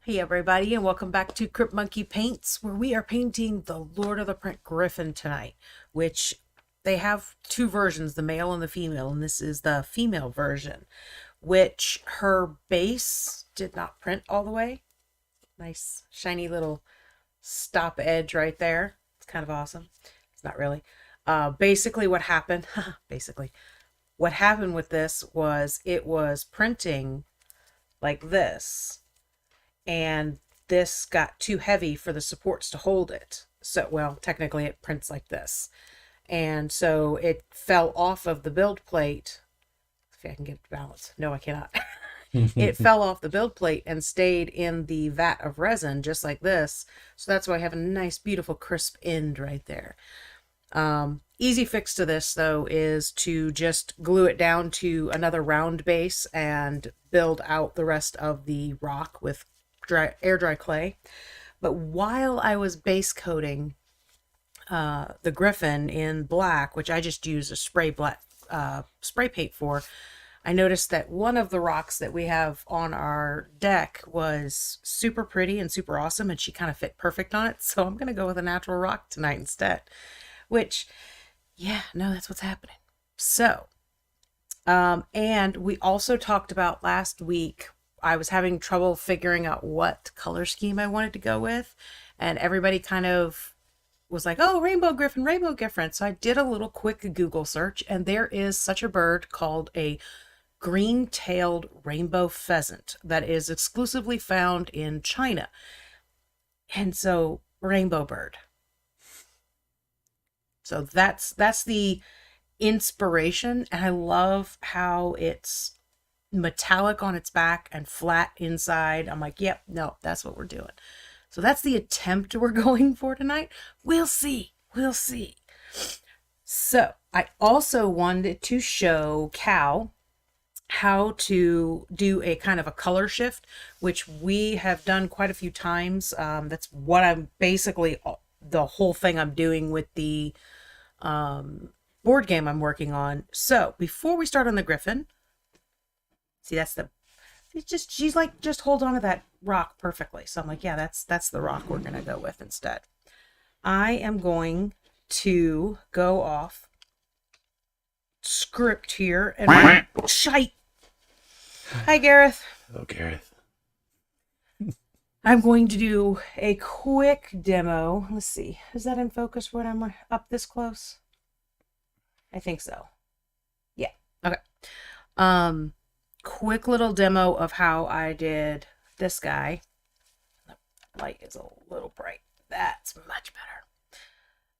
Hey everybody, and welcome back to Crypt Monkey Paints, where we are painting the Lord of the Print Griffin tonight, which they have two versions, the male and the female, and this is the female version, which her base did not print all the way. Nice shiny little stop edge right there. It's kind of awesome. It's not really. Basically what happened with this was it was printing like this, and this got too heavy for the supports to hold it. So, well, technically it prints like this. And so it fell off of the build plate. If I can get it balanced. No, I cannot. It fell off the build plate and stayed in the vat of resin, just like this. So that's why I have a nice, beautiful, crisp end right there. Easy fix to this, though, is to just glue it down to another round base and build out the rest of the rock with air dry clay. But while I was base coating the Griffin in black, which I just used a spray paint for, I noticed that one of the rocks that we have on our deck was super pretty and super awesome, and she kind of fit perfect on it. So I'm going to go with a natural rock tonight instead, which, yeah, no, that's what's happening. So, and we also talked about last week, I was having trouble figuring out what color scheme I wanted to go with, and everybody kind of was like, oh, rainbow Griffin. So I did a little quick Google search, and there is such a bird called a green-tailed rainbow pheasant that is exclusively found in China. And so, rainbow bird. So that's the inspiration, and I love how it's metallic on its back and flat inside. I'm like, yep, no, that's what we're doing. So that's the attempt we're going for tonight. We'll see. So I also wanted to show Cal how to do a kind of a color shift, which we have done quite a few times. That's what I'm basically, the whole thing I'm doing with the board game I'm working on. So before we start on the Griffin, see, she's like, just hold on to that rock perfectly. So I'm like, yeah, that's the rock we're going to go with instead. I am going to go off script here and shite. Hi, Gareth. Oh, Gareth. I'm going to do a quick demo. Let's see. Is that in focus when I'm up this close? I think so. Yeah. Okay. Quick little demo of how I did this guy. The light is a little bright. That's much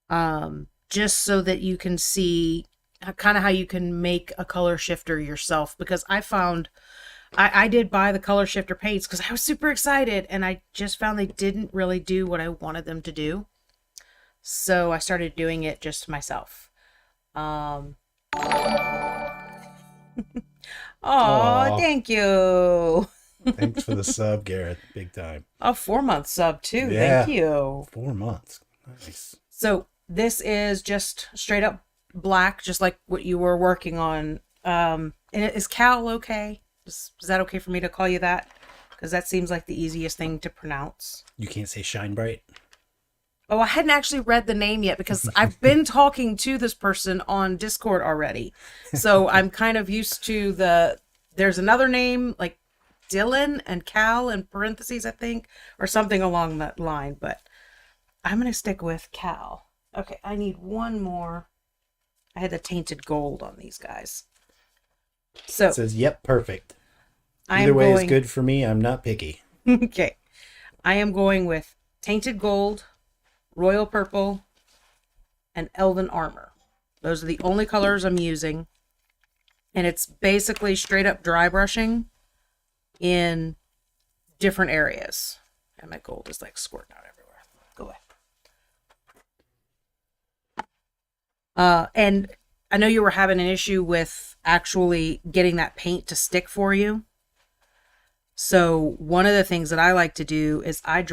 better. Just so that you can see kind of how you can make a color shifter yourself, because I found I did buy the color shifter paints because I was super excited, and I just found they didn't really do what I wanted them to do. So I started doing it just myself. Oh, thank you. Thanks for the sub, Gareth. Big time. A 4-month sub too. Yeah, Thank you. 4 months. Nice. So this is just straight up black, just like what you were working on. And is Cal okay? Is that okay for me to call you that? Because that seems like the easiest thing to pronounce. You can't say Shine Bright? Oh, I hadn't actually read the name yet because I've been talking to this person on Discord already. So I'm kind of used to there's another name like Dylan and Cal in parentheses, I think, or something along that line. But I'm going to stick with Cal. Okay, I need one more. I had the tainted gold on these guys. So it says, yep, perfect. Either way is good for me. I'm not picky. Okay. I am going with tainted gold, royal purple, and elven armor. Those are the only colors I'm using. And it's basically straight up dry brushing in different areas. And my gold is like squirting out everywhere. Go away. And I know you were having an issue with actually getting that paint to stick for you. So one of the things that I like to do is on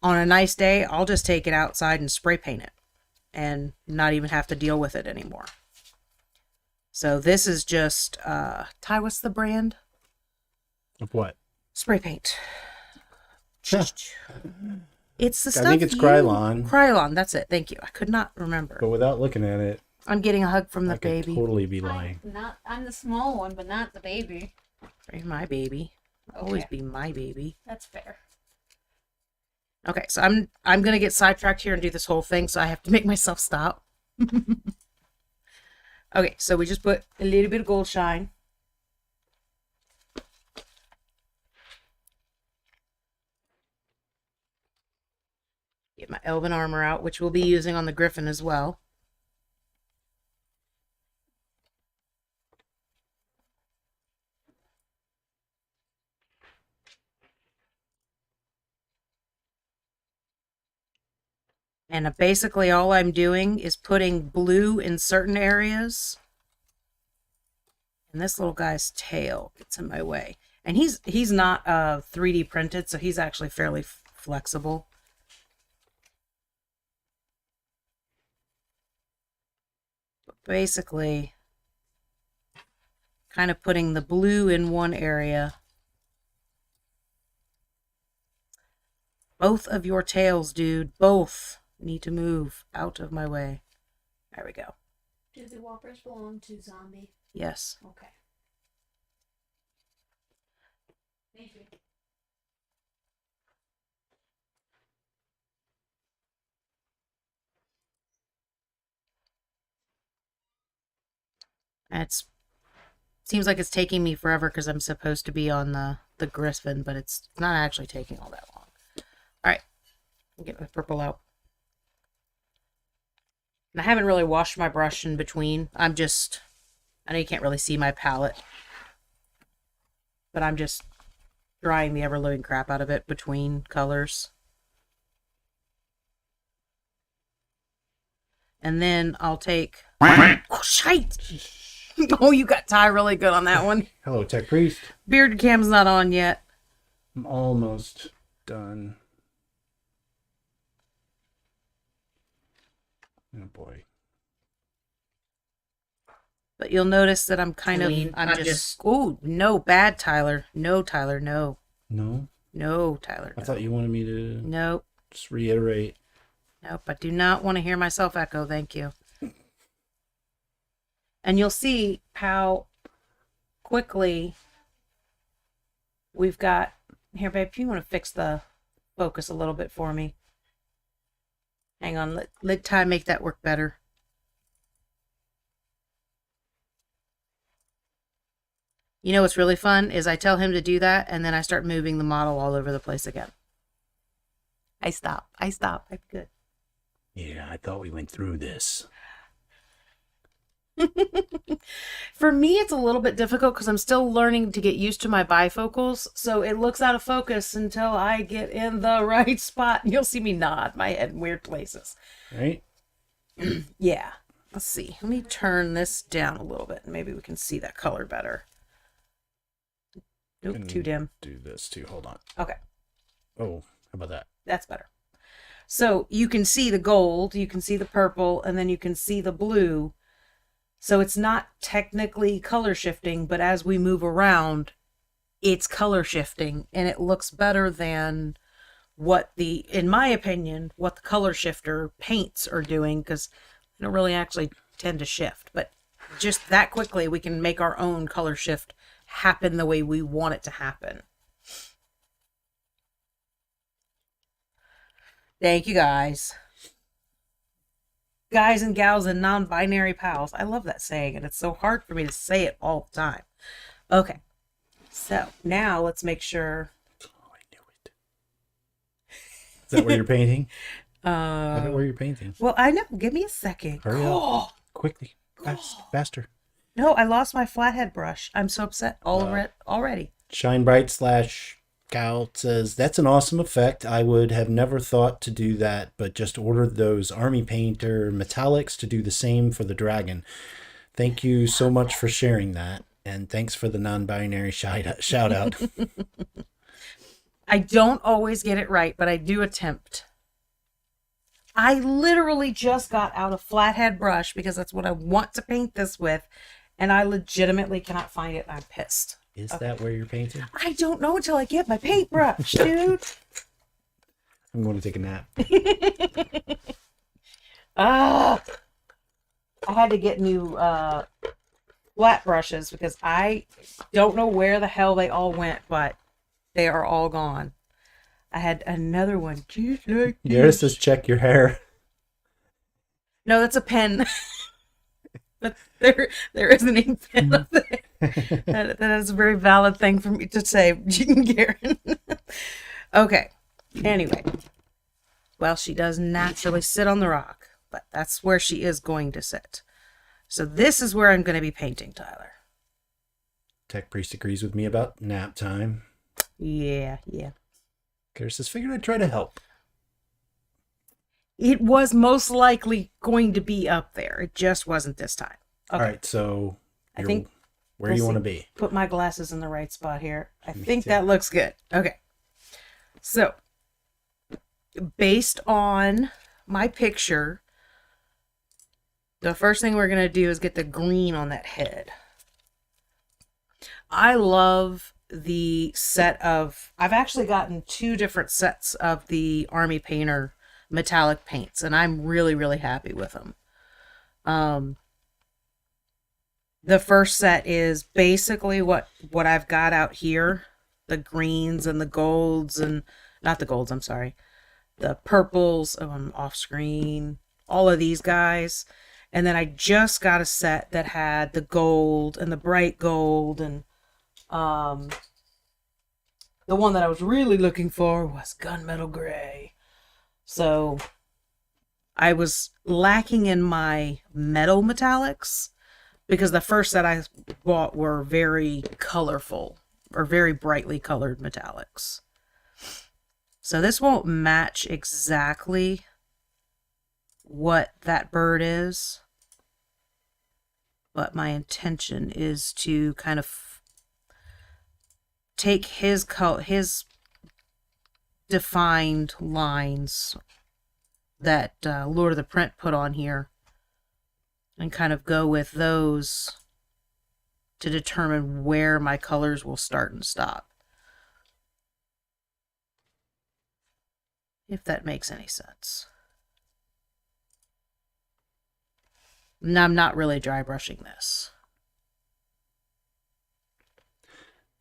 a nice day, I'll just take it outside and spray paint it and not even have to deal with it anymore. So this is just, Ty, what's the brand? Of what? Spray paint. It's the stuff. I think it's Krylon. Krylon, that's it. Thank you. I could not remember. But without looking at it, I'm getting a hug from the I could baby. totally be lying. I'm the small one, but not the baby. You're my baby. Okay. Always be my baby. That's fair. Okay, so I'm gonna get sidetracked here and do this whole thing, so I have to make myself stop. Okay, so we just put a little bit of gold shine. Get my elven armor out, which we'll be using on the Griffin as well. And basically all I'm doing is putting blue in certain areas. And this little guy's tail gets in my way. And he's not 3D printed, so he's actually fairly flexible. But basically, kind of putting the blue in one area. Both of your tails, dude. Both need to move out of my way. There we go. Do the whoppers belong to Zombie? Yes. Okay. Thank you. Seems like it's taking me forever because I'm supposed to be on the Griffin, but it's not actually taking all that long. All right, I'll get my purple out. And I haven't really washed my brush in between. I know you can't really see my palette, but I'm just drying the ever-living crap out of it between colors. And then I'll take... Oh, shite! Oh, you got Ty really good on that one. Hello, Tech Priest. Beard cam's not on yet. I'm almost done. Oh boy. But you'll notice that I'm just oh, no, bad Tyler. No, Tyler, no. No? No, Tyler, no. I thought you wanted me to Nope. just reiterate. Nope, I do not want to hear myself echo, thank you. And you'll see how quickly we've got... Here, babe, if you want to fix the focus a little bit for me. Hang on, let Ty make that work better. You know what's really fun is I tell him to do that, and then I start moving the model all over the place again. I stop. I'm good. Yeah, I thought we went through this. For me, it's a little bit difficult because I'm still learning to get used to my bifocals. So it looks out of focus until I get in the right spot. You'll see me nod my head in weird places. Right? Yeah. Let's see. Let me turn this down a little bit. Maybe we can see that color better. Nope, too dim. Do this too. Hold on. Okay. Oh, how about that? That's better. So you can see the gold, you can see the purple, and then you can see the blue. So it's not technically color shifting, but as we move around, it's color shifting, and it looks better than in my opinion, what the color shifter paints are doing, because they don't really actually tend to shift. But just that quickly, we can make our own color shift happen the way we want it to happen. Thank you, guys. Guys and gals and non-binary pals. I love that saying, and it's so hard for me to say it all the time. Okay. So, now let's make sure... Oh, I knew it. Is that where you're painting? Have it where you're painting. Well, I know. Give me a second. Hurry up. Quickly. Faster. No, I lost my flathead brush. I'm so upset already. Shine Bright / Cal says, that's an awesome effect. I would have never thought to do that, but just ordered those Army Painter metallics to do the same for the dragon. Thank you so much for sharing that, and thanks for the non-binary shout out. I don't always get it right, but I do attempt. I literally just got out a flathead brush because that's what I want to paint this with, and I legitimately cannot find it, and I'm pissed. Is that where you're painting? I don't know until I get my paintbrush, dude. I'm going to take a nap. Ah, I had to get new flat brushes because I don't know where the hell they all went, but they are all gone. I had another one just like Yours says check your hair. No, that's a pen. But there is an ink pen up there. That is a very valid thing for me to say, Karen. Okay. Anyway. Well, she does naturally sit on the rock, but that's where she is going to sit. So this is where I'm going to be painting, Tyler. Tech Priest agrees with me about nap time. Yeah. Kara says, figured I'd try to help. It was most likely going to be up there. It just wasn't this time. Okay. All right, so I think where do you want to be? Put my glasses in the right spot here. I Me think too. that looks good. Okay. So, based on my picture, the first thing we're going to do is get the green on that head. I love the set of... I've actually gotten 2 different sets of the Army Painter metallic paints, and I'm really, really happy with them. The first set is basically what I've got out here. The greens and the golds and... Not the golds, I'm sorry. The purples. Oh, I'm off screen. All of these guys. And then I just got a set that had the gold and the bright gold. And the one that I was really looking for was gunmetal gray. So I was lacking in my metal metallics because the first set I bought were very colorful or very brightly colored metallics. So this won't match exactly what that bird is, but my intention is to kind of take his defined lines that Lord of the Print put on here and kind of go with those to determine where my colors will start and stop. If that makes any sense. And I'm not really dry brushing this.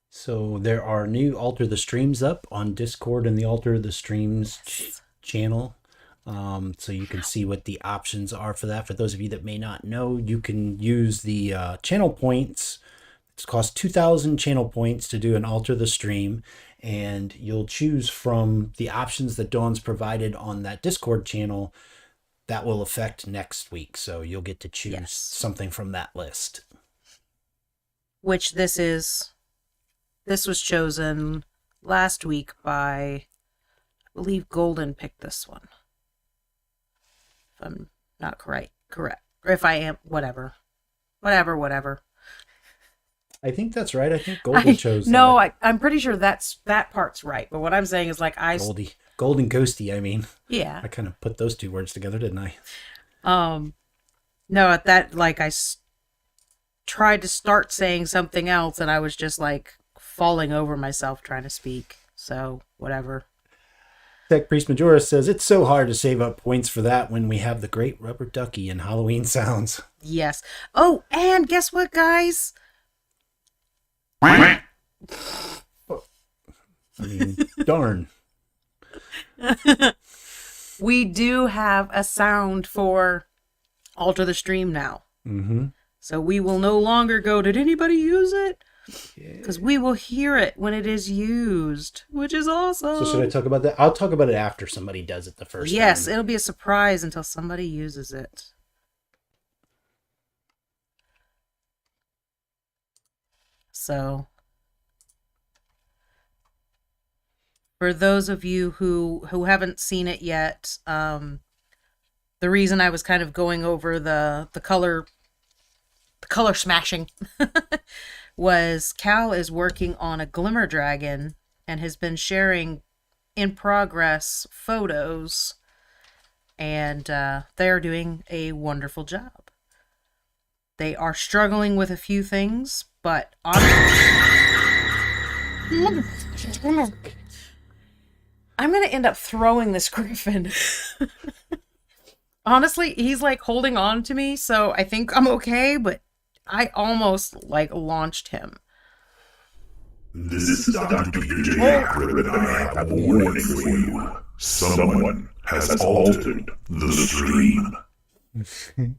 So there are new Alter the Streams up on Discord and the Alter the Streams channel. So you can see what the options are for that. For those of you that may not know, you can use the channel points. It costs 2,000 channel points to do an Alter the Stream. And you'll choose from the options that Dawn's provided on that Discord channel that will affect next week. So you'll get to choose something from that list. Which this was chosen last week by, I believe Golden picked this one. If I'm not correct. Or if I am, whatever. I think that's right. I think Golden chose that. No, I'm pretty sure that part's right. But what I'm saying is Golden Ghosty, I mean. Yeah. I kind of put those 2 words together, didn't I? No, at that, tried to start saying something else and I was just falling over myself trying to speak. So, whatever. Tech Priest Majora says, it's so hard to save up points for that when we have the Great Rubber Ducky and Halloween Sounds. Yes. Oh, and guess what, guys? I mean, darn. We do have a sound for Alter the Stream now. Mm-hmm. So we will no longer go, did anybody use it? Because we will hear it when it is used, which is awesome. So should I talk about that? I'll talk about it after somebody does it the first time. Yes, it'll be a surprise until somebody uses it. So, for those of you who haven't seen it yet, the reason I was kind of going over the color smashing was Cal is working on a Glimmer Dragon and has been sharing in progress photos, and they're doing a wonderful job. They are struggling with a few things, but honestly, I'm gonna end up throwing this Griffin. Honestly, he's like holding on to me, so I think I'm okay, but I almost like launched him. This is Dr. Peter J. Hackler, and I have a warning for you. Someone has altered the stream.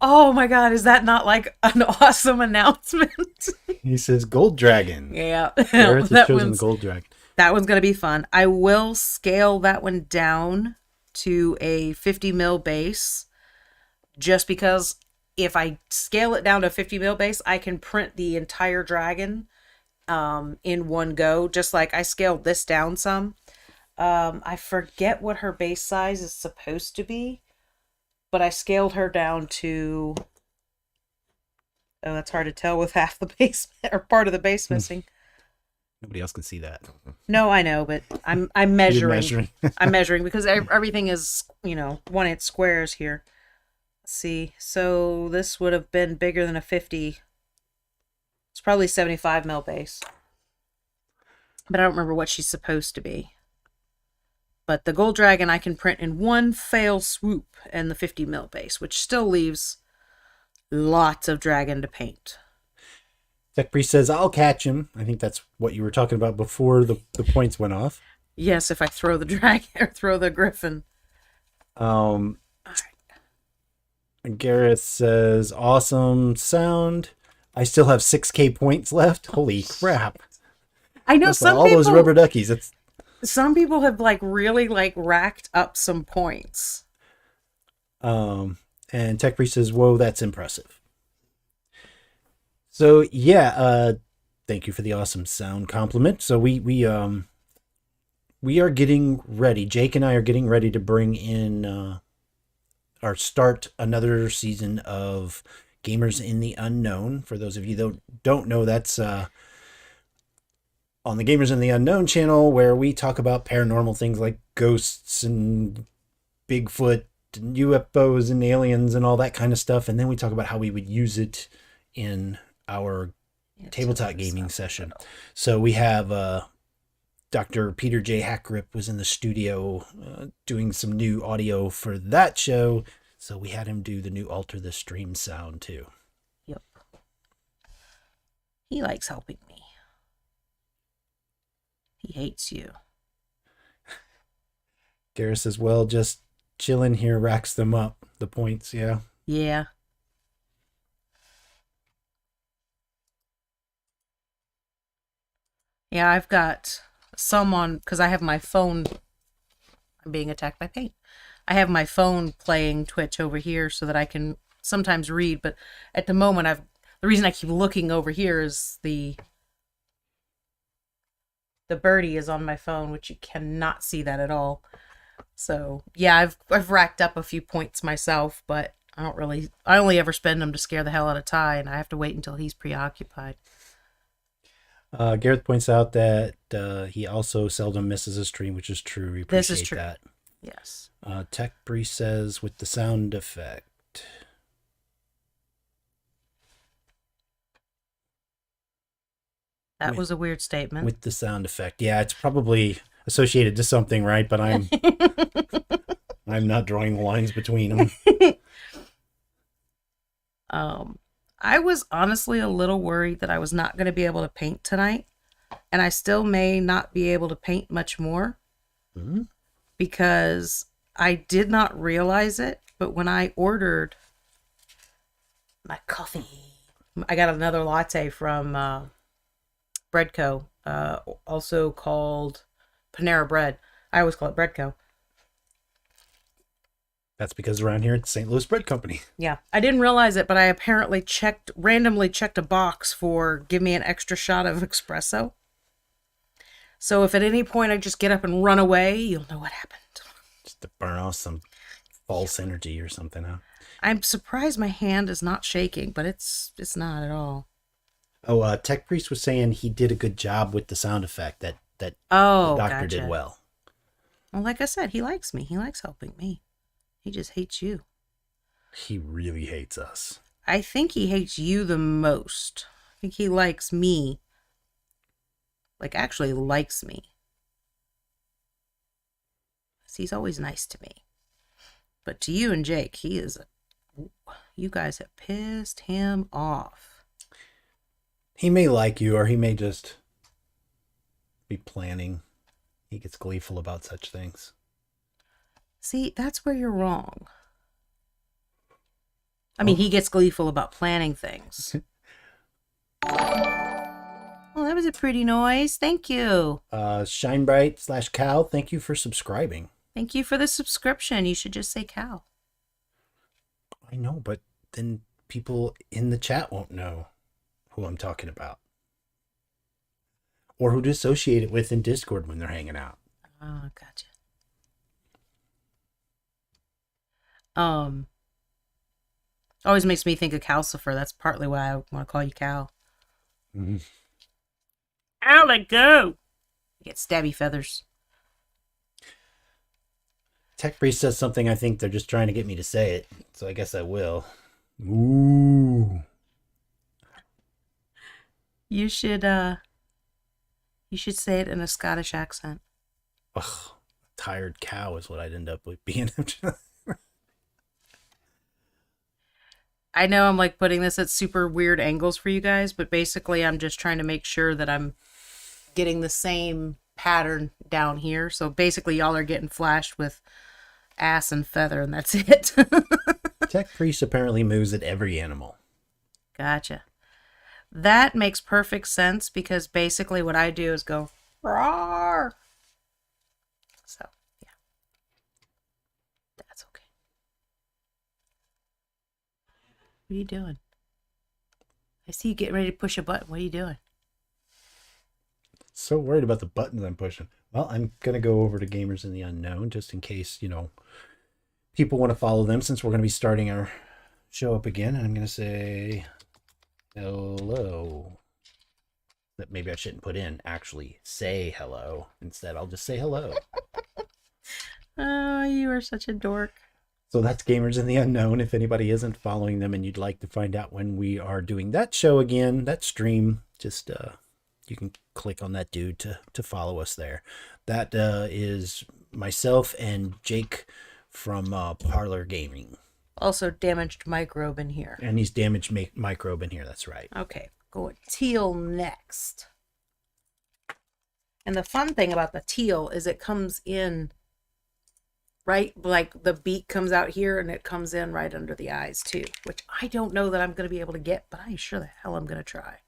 Oh my god, is that not like an awesome announcement? He says Gold Dragon. Yeah. Gareth has chosen the Gold Dragon. That one's going to be fun. I will scale that one down to a 50 mil base just because if I scale it down to 50 mil base, I can print the entire dragon in one go, just like I scaled this down some. I forget what her base size is supposed to be, but I scaled her down to... Oh, that's hard to tell with half the base or part of the base missing. Nobody else can see that. No, I know, but I'm measuring. I'm measuring because everything is, 1/8 squares here. Let's see. So this would have been bigger than a 50. It's probably 75 mil base. But I don't remember what she's supposed to be. But the Gold Dragon I can print in one fail swoop and the 50 mil base, which still leaves lots of dragon to paint. Tech Priest says, I'll catch him. I think that's what you were talking about before the points went off. Yes, if I throw the dragon or throw the Griffin. Gareth says, awesome sound. I still have 6K points left. Holy crap. I know That's some all people, those rubber duckies. some people have really racked up some points. And Tech Priest says, whoa, that's impressive. So yeah, thank you for the awesome sound compliment. So we are getting ready. Jake and I are getting ready to bring in start another season of Gamers in the Unknown. For those of you that don't know, that's on the Gamers in the Unknown channel, where we talk about paranormal things like ghosts and Bigfoot and UFOs and aliens and all that kind of stuff, and then we talk about how we would use it in our tabletop gaming session. So we have Dr. Peter J. Hackgrip was in the studio doing some new audio for that show. So we had him do the new Alter the Stream sound too. Yep. He likes helping me. He hates you. Gareth says, well, just chilling here racks them up, the points, yeah. Yeah. Yeah, I've got some on, because I have my phone. I'm being attacked by paint. I have my phone playing Twitch over here so that I can sometimes read, but at the moment, the reason I keep looking over here is the birdie is on my phone, which you cannot see that at all. So yeah, I've racked up a few points myself, but I only ever spend them to scare the hell out of Ty, and I have to wait until he's preoccupied. Gareth points out that he also seldom misses a stream, which is true. We appreciate This is true. that. Yes. Tech Breeze says, with the sound effect. That was a weird statement. With the sound effect. Yeah, it's probably associated to something, right? But I'm not drawing the lines between them. I was honestly a little worried that I was not going to be able to paint tonight, and I still may not be able to paint much more because I did not realize it, but when I ordered my coffee, I got another latte from Bread Co., also called Panera Bread. I always call it Bread Co. That's because around here it's St. Louis Bread Company. Yeah, I didn't realize it, but I apparently randomly checked a box for give me an extra shot of espresso. So if at any point I just get up and run away, you'll know what happened. Just to burn off some false energy or something, huh? I'm surprised my hand is not shaking, but it's not at all. Oh, Tech Priest was saying he did a good job with the sound effect. That the doctor did well. Well, like I said, he likes me. He likes helping me. He just hates you. He really hates us. I think he hates you the most. I think he likes me Like, actually likes me. He's always nice to me. But to you and Jake, he is you guys have pissed him off. He may like you, or he may just be planning. He gets gleeful about such things. See, that's where you're wrong. I mean, he gets gleeful about planning things. Well, that was a pretty noise. Thank you. Shinebright/Cal, thank you for subscribing. Thank you for the subscription. You should just say Cal. I know, but then people in the chat won't know who I'm talking about. Or who to associate it with in Discord when they're hanging out. Oh, gotcha. Always makes me think of Calcifer. That's partly why I want to call you Cal. Mm-hmm. Ow, let go! You get stabby feathers. Tech Priest says something I think they're just trying to get me to say it, so I guess I will. Ooh. You should say it in a Scottish accent. Ugh, tired cow is what I'd end up with being. I know I'm like putting this at super weird angles for you guys, but basically I'm just trying to make sure that I'm getting the same pattern down here. So basically y'all are getting flashed with ass and feather, and that's it. Tech Priest apparently moves at every animal. Gotcha. That makes perfect sense because basically what I do is go roar. So, yeah. That's okay. What are you doing? I see you getting ready to push a button. What are you doing? So worried about the buttons I'm pushing. Well, I'm going to go over to Gamers in the Unknown just in case, people want to follow them since we're going to be starting our show up again. And I'm going to say hello. That maybe I shouldn't put in. Actually, say hello. Instead, I'll just say hello. Oh, you are such a dork. So that's Gamers in the Unknown. If anybody isn't following them and you'd like to find out when we are doing that show again, that stream, just you can click on that dude to follow us there. That is myself and Jake from Parlor Gaming. Also, damaged microbe in here. And he's damaged microbe in here, that's right. Okay, going teal next. And the fun thing about the teal is it comes in right, like the beak comes out here and it comes in right under the eyes too, which I don't know that I'm going to be able to get, but I'm sure the hell I'm going to try.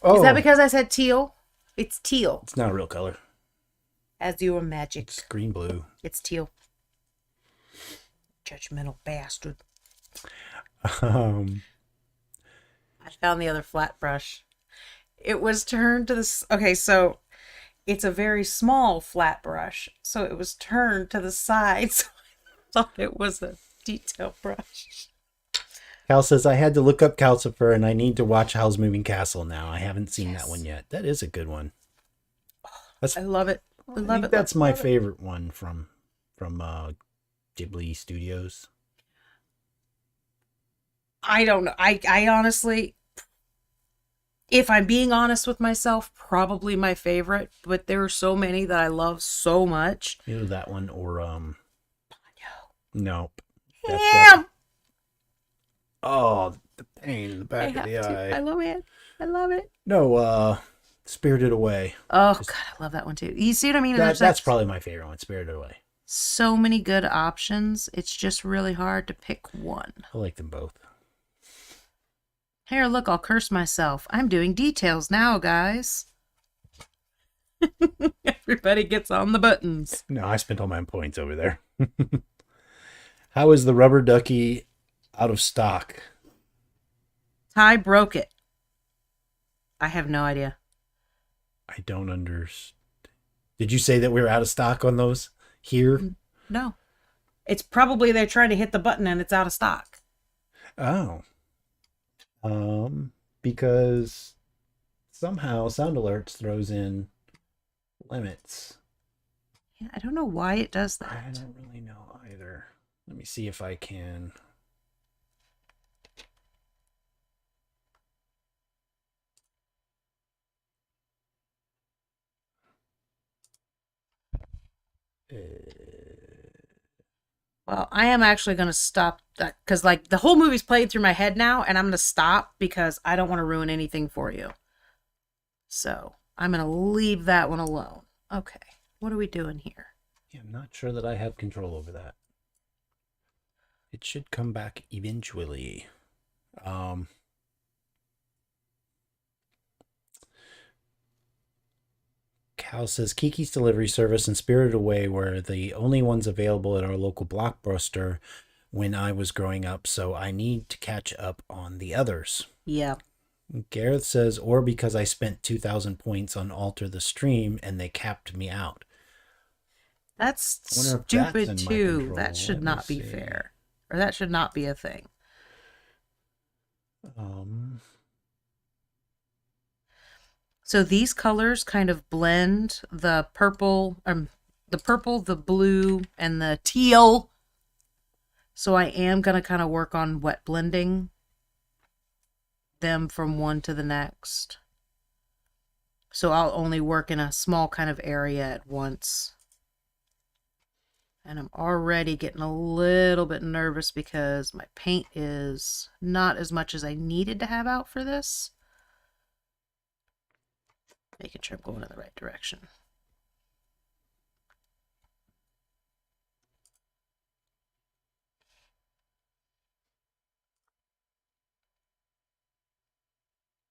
Oh, Is that because I said teal? It's teal. it's not a real color. As you were magic. It's green blue. It's teal. Judgmental bastard. Um, I found the other flat brush. It was turned to this. Okay, so it's a very small flat brush. So it was turned to the side. So I thought it was a detail brush. Cal says, I had to look up Calcifer and I need to watch Howl's Moving Castle now. I haven't seen that one yet. That is a good one. I love it. I I love think it. that's my favorite one from Ghibli Studios. I don't know. I honestly, if I'm being honest with myself, probably my favorite. But there are so many that I love so much. Either that one or nope. Damn! Oh, the pain in the back of the eye. I love it. I love it. No, Spirited Away. Oh God, I love that one too. You see what I mean? There's That's probably my favorite one, Spirited Away. so many good options. It's just really hard to pick one. I like them both. Here, look, I'll curse myself. I'm doing details now, guys. Everybody gets on the buttons. No, I spent all my points over there. How is the rubber ducky out of stock? Ty broke it. I have no idea. I don't understand. Did you say that we were out of stock on those here? No. It's probably they're trying to hit the button and it's out of stock. Oh. Because somehow Sound Alerts throws in limits. Yeah, I don't know why it does I that. don't really know either. Let me see if I can. Well, I am actually going to stop that because, like, the whole movie's played through my head now, and I'm going to stop because I don't want to ruin anything for you. So I'm going to leave that one alone. Okay, what are we doing here? Yeah, I'm not sure that I have control over that. It should come back eventually. Cal says Kiki's Delivery Service and Spirited Away were the only ones available at our local Blockbuster when I was growing up, so I need to catch up on the others. Yeah. Gareth says, or because I spent 2,000 points on Alter the Stream and they capped me out. That's I wonder if that's stupid in my too. control. That should Let me not be see. fair. Or that should not be a thing. So these colors kind of blend the purple, the blue, and the teal. So I am going to kind of work on wet blending them from one to the next. So I'll only work in a small kind of area at once. And I'm already getting a little bit nervous because my paint is not as much as I needed to have out for this. Making sure I'm going in the right direction.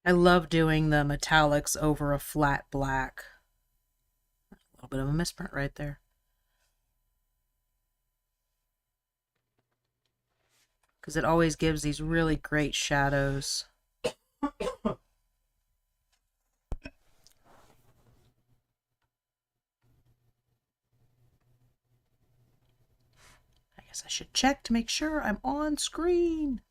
I love doing the metallics over a flat black. A little bit of a misprint right there. Because it always gives these really great shadows. I guess I should check to make sure I'm on screen.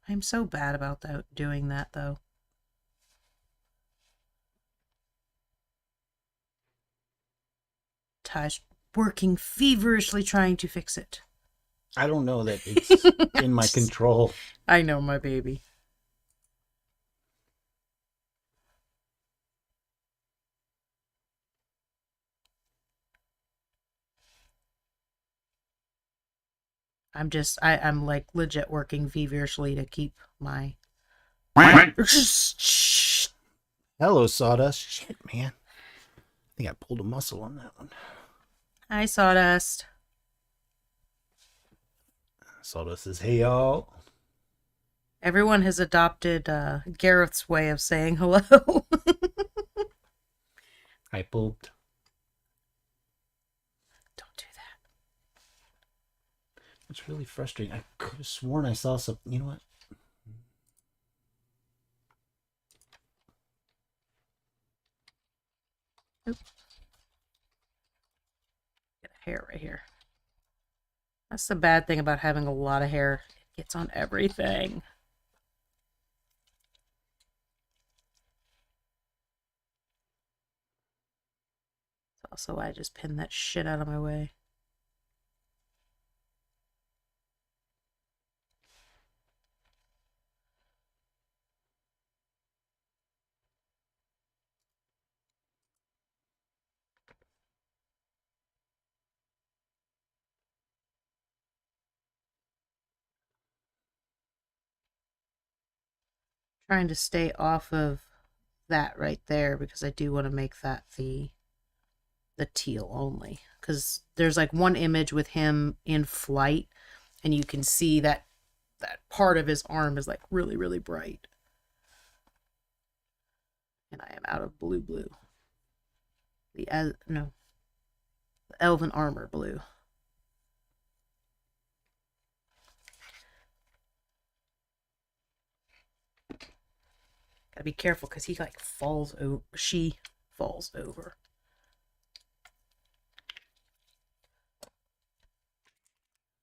I'm so bad about doing that, though. Ty's working feverishly trying to fix it. I don't know that it's in my control. I know, my baby. I'm like legit working feverishly to keep my... Hello, Sawdust. Shit, man. I think I pulled a muscle on that one. Hi, Sawdust. Sawdust says, hey, y'all. Everyone has adopted Gareth's way of saying hello. I pooped. Don't do that. It's really frustrating. I could have sworn I saw some. You know what? Oop. Get a hair right here. That's the bad thing about having a lot of hair. It gets on everything. Also, I just pinned that shit out of my way. Trying to stay off of that right there because I do want to make that the teal only, because there's like one image with him in flight and you can see that part of his arm is like really, really bright. And I am out of blue. The elven armor blue. Gotta be careful because he like falls over. She falls over.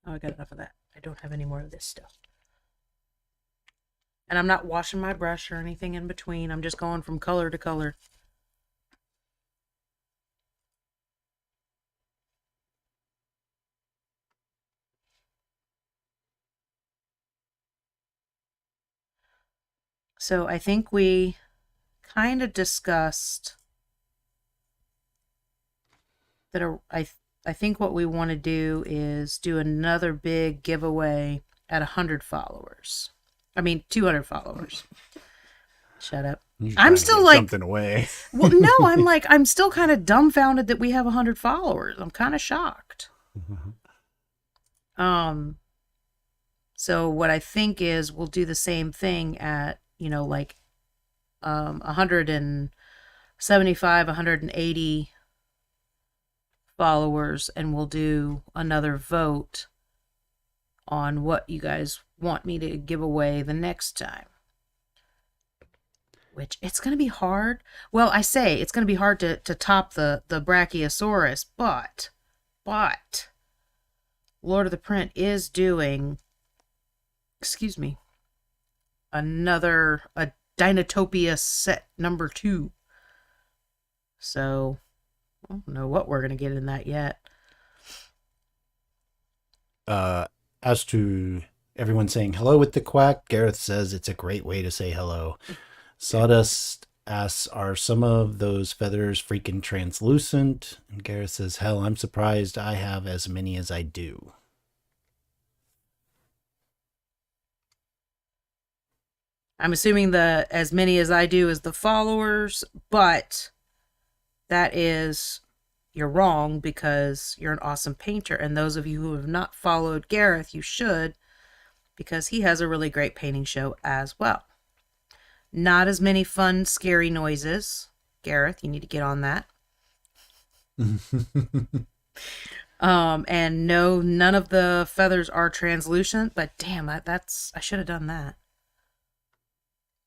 Oh, I got enough of that. I don't have any more of this stuff. And I'm not washing my brush or anything in between. I'm just going from color to color. So I think we kind of discussed that are, I think what we want to do is do another big giveaway at 100 followers. I mean, 200 followers. Shut up. You're I'm trying to still give like, something away. well, no, I'm still kind of dumbfounded that we have 100 followers. I'm kind of shocked. So what I think is we'll do the same thing at, like 175, 180 followers, and we'll do another vote on what you guys want me to give away the next time. Which it's going to be hard. Well, I say it's going to be hard to top the Brachiosaurus, but Lord of the Print is doing, a Dinotopia set number 2. So I don't know what we're going to get in that yet. As to everyone saying hello with the quack, Gareth says it's a great way to say hello. Sawdust asks, are some of those feathers freaking translucent? And Gareth says, hell, I'm surprised I have as many as I do. I'm assuming the as many as I do is the followers, but that is, you're wrong because you're an awesome painter. And those of you who have not followed Gareth, you should, because he has a really great painting show as well. Not as many fun, scary noises. Gareth, you need to get on that. And no, none of the feathers are translucent, but damn, that's I should have done that.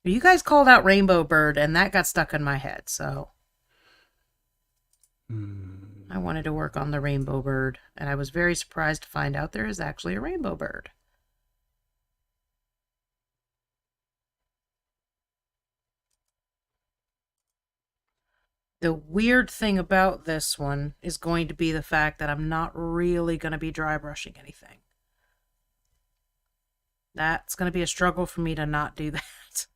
You guys called out Rainbow Bird, and that got stuck in my head, so I wanted to work on the Rainbow Bird, and I was very surprised to find out there is actually a Rainbow Bird. The weird thing about this one is going to be the fact that I'm not really going to be dry brushing anything. That's going to be a struggle for me to not do that.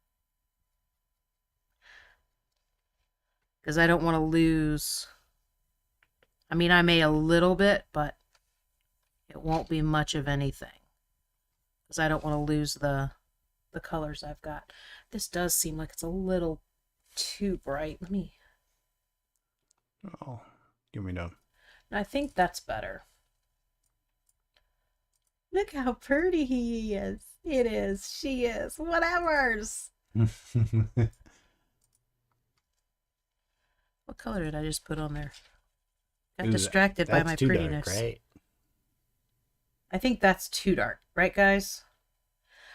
Because I don't want to lose. I mean, I may a little bit, but it won't be much of anything. Because I don't want to lose the colors I've got. This does seem like it's a little too bright. Let me... Oh, give me no. I think that's better. Look how pretty he is. It is. She is. Whatever's. What color did I just put on there? Got distracted by my prettiness. Dark, right? I think that's too dark. Right, guys?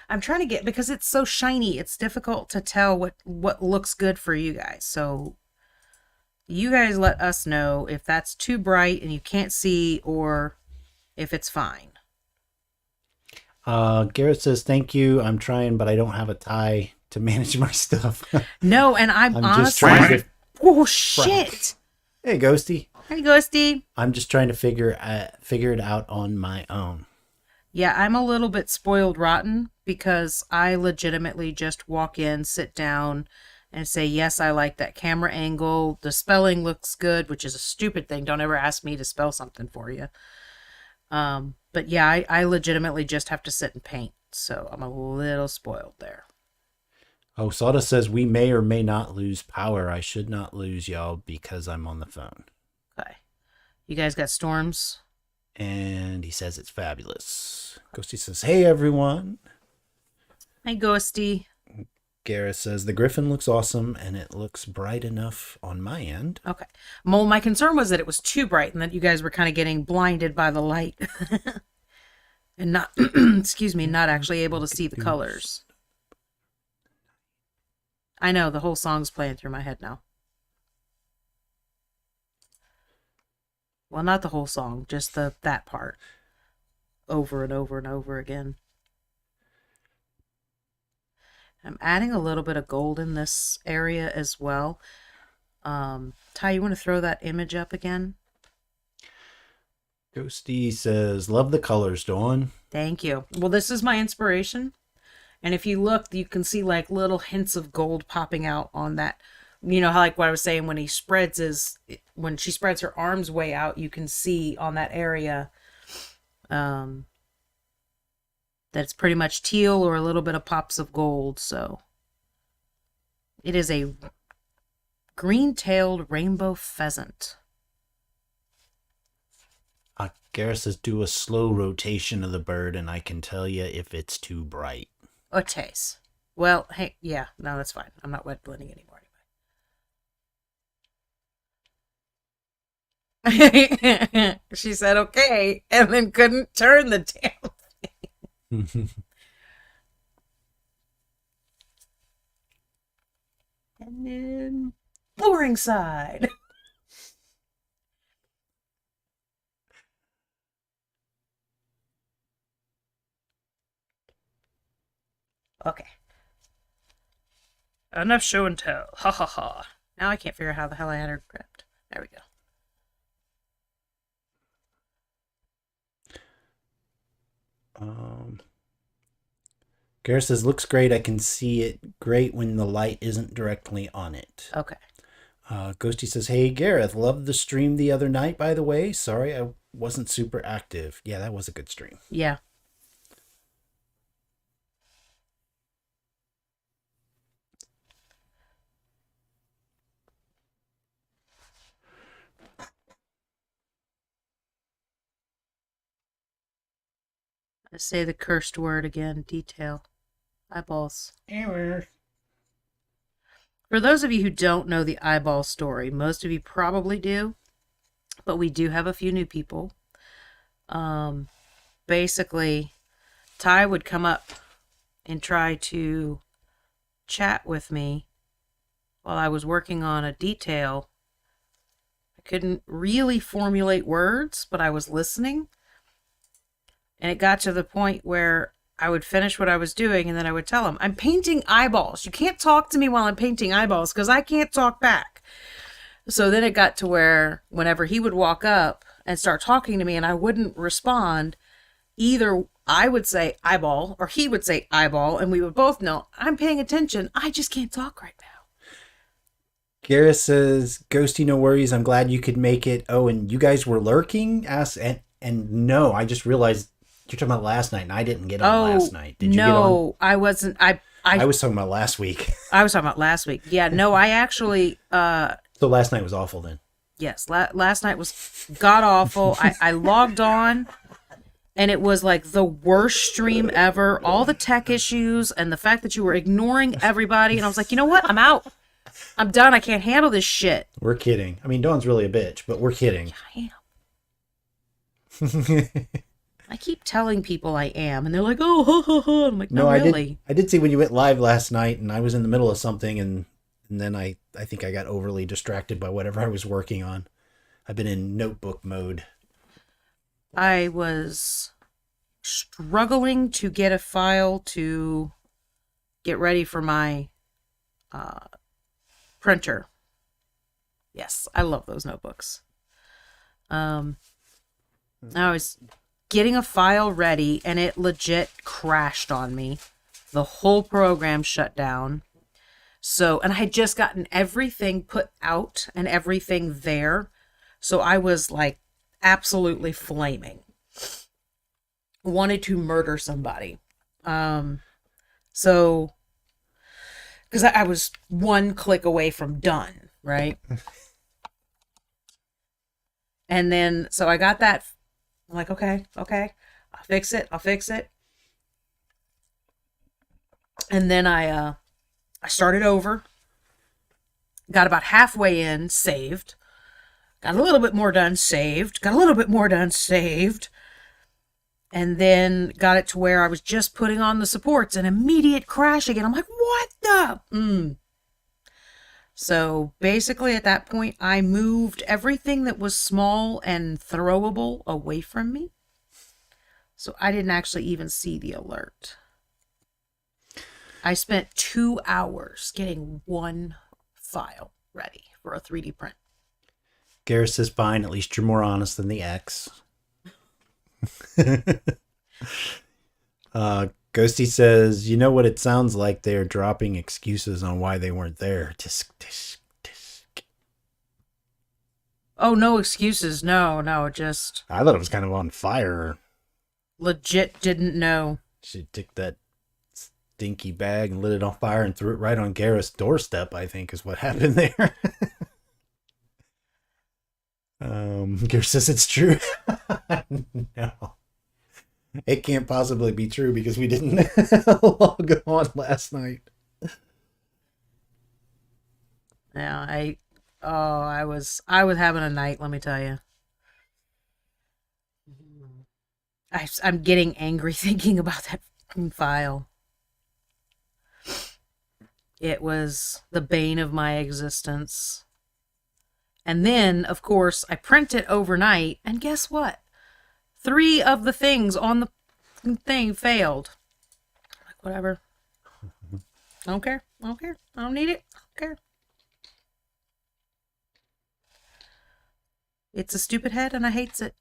I'm trying to get... Because it's so shiny, it's difficult to tell what looks good for you guys. So... you guys let us know if that's too bright and you can't see, or if it's fine. Garrett says, thank you. I'm trying, but I don't have a tie to manage my stuff. No, and I'm honestly... just trying to... Oh, shit! Hey, Ghosty. Hey, Ghosty. I'm just trying to figure it out on my own. Yeah, I'm a little bit spoiled rotten because I legitimately just walk in, sit down, and say, yes, I like that camera angle. The spelling looks good, which is a stupid thing. Don't ever ask me to spell something for you. But yeah, I legitimately just have to sit and paint. So I'm a little spoiled there. Oh, Sawdust says we may or may not lose power. I should not lose y'all because I'm on the phone. Okay. You guys got storms? And he says it's fabulous. Ghosty says, hey, everyone. Hey, Ghosty. Gareth says the Griffin looks awesome and it looks bright enough on my end. Okay. Well, my concern was that it was too bright and that you guys were kind of getting blinded by the light and not, excuse me, not actually able to see the colors. I know, the whole song's playing through my head now. Well, not the whole song, just that part. Over and over and over again. I'm adding a little bit of gold in this area as well. Ty, you want to throw that image up again? Ghosty says, love the colors, Dawn. Thank you. Well, this is my inspiration. And if you look, you can see like little hints of gold popping out on that You know how, like what I was saying, when when she spreads her arms way out, you can see on that area that it's pretty much teal or a little bit of pops of gold. So it is a green-tailed rainbow pheasant. Garrett says do a slow rotation of the bird, and I can tell you if it's too bright. Otes. Well, hey, yeah, no, that's fine. I'm not wet blending anymore anyway. She said okay, and then couldn't turn the damn thing. And then boring side. Okay. Enough show and tell. Ha ha ha. Now I can't figure out how the hell I had her gripped. There we go. Garrett says, looks great. I can see it great when the light isn't directly on it. Okay. Ghosty says, hey, Gareth, loved the stream the other night, by the way. Sorry I wasn't super active. Yeah, that was a good stream. Yeah. I say the cursed word again. Detail. Eyeballs. For those of you who don't know the eyeball story, most of you probably do, but we do have a few new people. Basically, Ty would come up and try to chat with me while I was working on a detail. I couldn't really formulate words, but I was listening. And it got to the point where I would finish what I was doing, and then I would tell him, I'm painting eyeballs. You can't talk to me while I'm painting eyeballs because I can't talk back. So then it got to where whenever he would walk up and start talking to me and I wouldn't respond, either I would say eyeball or he would say eyeball, and we would both know I'm paying attention. I just can't talk right now. Gareth says, Ghosty, no worries. I'm glad you could make it. Oh, and you guys were lurking? And no, I just realized you're talking about last night, and I didn't get on last night. Did you get on? No, I wasn't. I was talking about last week. I was talking about last week. Yeah, no, I actually... So last night was awful then? Yes, last night was god-awful. I logged on, and it was like the worst stream ever. All the tech issues, and the fact that you were ignoring everybody. And I was like, you know what? I'm out. I'm done. I can't handle this shit. We're kidding. I mean, Dawn's really a bitch, but we're kidding. Yeah, I am. I keep telling people I am, and they're like, "Oh, ho, ho, ho." I'm like, "No, really." I did see when you went live last night, and I was in the middle of something, and then I think I got overly distracted by whatever I was working on. I've been in notebook mode. I was struggling to get a file to get ready for my printer. Yes, I love those notebooks. I was getting a file ready, and it legit crashed on me. The whole program shut down. So, and I had just gotten everything put out and everything there. So I was like absolutely flaming. Wanted to murder somebody. So, because I was one click away from done, right? And then, so I got that. I'm like, okay, I'll fix it. And then I started over, got about halfway in, saved, got a little bit more done, saved, got a little bit more done, saved, and then got it to where I was just putting on the supports, and immediate crash again. I'm like, what the? So basically at that point, I moved everything that was small and throwable away from me. So I didn't actually even see the alert. I spent 2 hours getting one file ready for a 3D print. Garrett says, fine, at least you're more honest than the ex. Ghosty says, you know what it sounds like? They're dropping excuses on why they weren't there. Just Oh, no excuses. No, just I thought it was kind of on fire. legit didn't know. She took that stinky bag and lit it on fire and threw it right on Gareth's doorstep, I think is what happened there. Gareth says it's true. No. It can't possibly be true because we didn't log on last night. Yeah, I was having a night, let me tell you. I'm getting angry thinking about that fucking file. It was the bane of my existence. And then, of course, I print it overnight, and guess what? 3 of the things on the thing failed. Like, whatever. I don't care. I don't care. I don't need it. I don't care. It's a stupid head, and I hates it.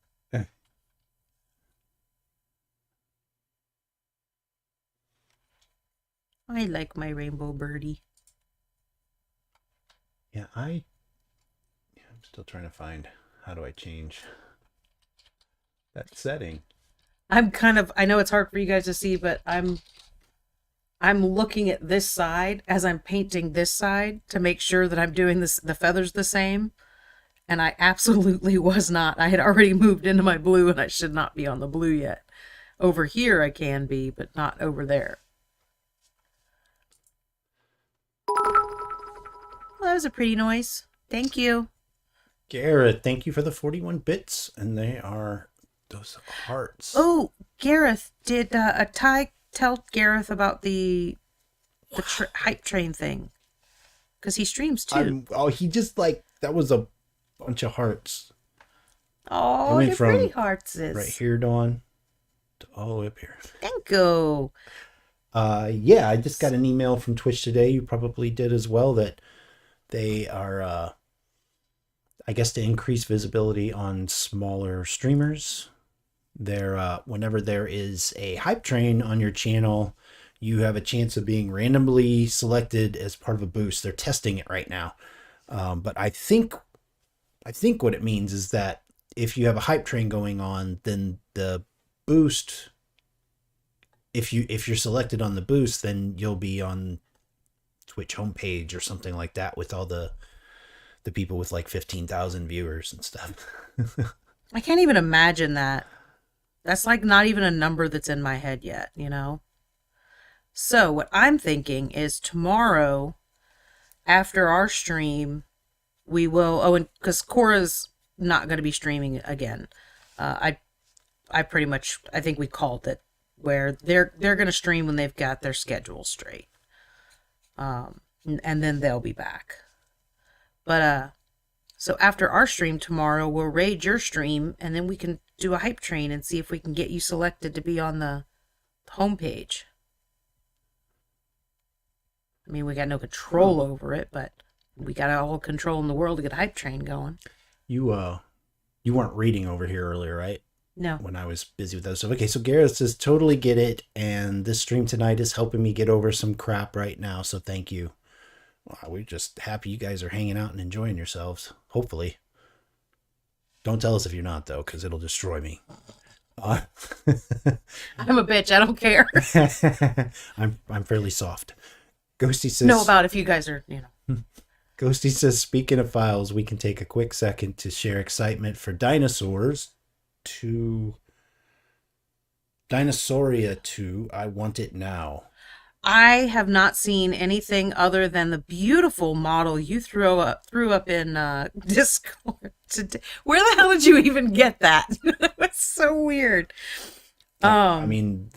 I like my rainbow birdie. Yeah, I'm still trying to find how do I change that setting. I know it's hard for you guys to see, but I'm looking at this side as I'm painting this side to make sure that I'm doing the feathers the same. And I absolutely was not. I had already moved into my blue and I should not be on the blue yet. Over here I can be, but not over there. Well, that was a pretty noise. Thank you. Gareth, thank you for the 41 bits, and they are those hearts. Oh, Gareth, did Ty tell Gareth about the hype train thing? Because he streams too. He just that was a bunch of hearts. Oh, went they're from pretty hearts. Right here, Dawn, to all the way up here. Thank you. Yeah, I just got an email from Twitch today. You probably did as well, that they are, I guess, to increase visibility on smaller streamers. They're, whenever there is a hype train on your channel, you have a chance of being randomly selected as part of a boost. They're testing it right now. But I think what it means is that if you have a hype train going on, then the boost, if you're selected on the boost, then you'll be on Twitch homepage or something like that with all the people with like 15,000 viewers and stuff. I can't even imagine that. That's like not even a number that's in my head yet, you know? So what I'm thinking is tomorrow after our stream, we will, and because Cora's not going to be streaming again. I pretty much, I think we called it, where they're going to stream when they've got their schedule straight. And then they'll be back. But, so after our stream tomorrow, we'll raid your stream, and then we can do a hype train and see if we can get you selected to be on the homepage. I mean, we got no control over it, but we got all control in the world to get a hype train going. You weren't reading over here earlier, right? No. When I was busy with that stuff. Okay, so Gareth says, totally get it, and this stream tonight is helping me get over some crap right now, so thank you. Well, we're just happy you guys are hanging out and enjoying yourselves. Hopefully. Don't tell us if you're not, though, because it'll destroy me. I'm a bitch. I don't care. I'm fairly soft. Ghosty says... No, about if you guys are, you know. Ghosty says, speaking of files, we can take a quick second to share excitement for Dinosaurs to... Dinosauria 2, I Want It Now. I have not seen anything other than the beautiful model you threw up in Discord today. Where the hell did you even get that? That's so weird. I mean,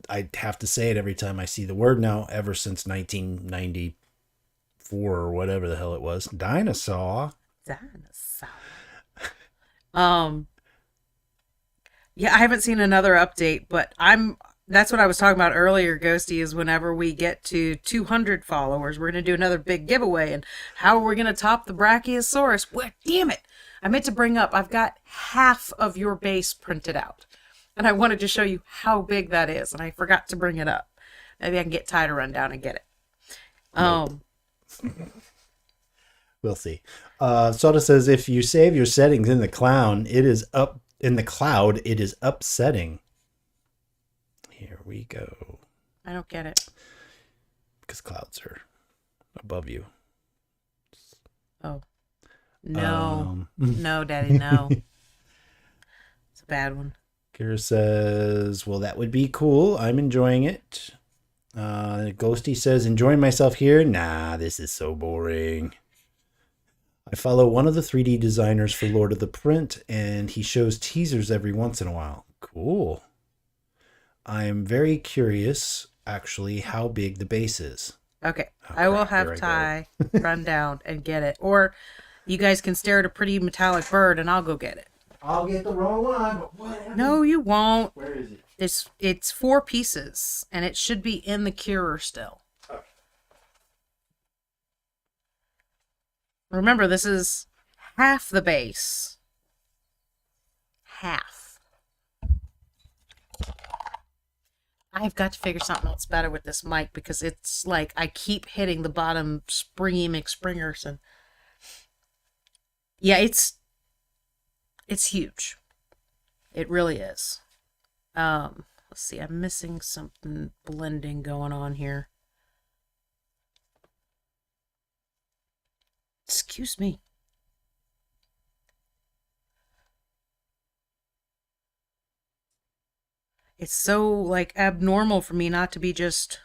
I have to say it every time I see the word now, ever since 1994 or whatever the hell it was. Dinosaur. Yeah, I haven't seen another update, but that's what I was talking about earlier, Ghosty, is whenever we get to 200 followers, we're going to do another big giveaway. And how are we going to top the Brachiosaurus? Well, damn it. I meant to bring up, I've got half of your base printed out. And I wanted to show you how big that is. And I forgot to bring it up. Maybe I can get Ty to run down and get it. Nope. We'll see. Soda says if you save your settings in the cloud, it is upsetting. Here we go. I don't get it. Because clouds are above you. Oh. No. No, Daddy, no. It's a bad one. Kira says, well, that would be cool. I'm enjoying it. Ghosty says, enjoying myself here? Nah, this is so boring. I follow one of the 3D designers for Lord of the Print, and he shows teasers every once in a while. Cool. I am very curious, actually, how big the base is. Okay. Oh, I will crap, have here I Ty run down and get it. Or you guys can stare at a pretty metallic bird and I'll go get it. I'll get the wrong one, but whatever. No, you won't. Where is it? It's 4 pieces and it should be in the curer still. Okay. Remember, this is half the base. Half. I've got to figure something else better with this mic because it's like I keep hitting the bottom springy McSpringers and yeah, it's huge. It really is. Let's see, I'm missing something blending going on here. Excuse me. It's so, like, abnormal for me not to be just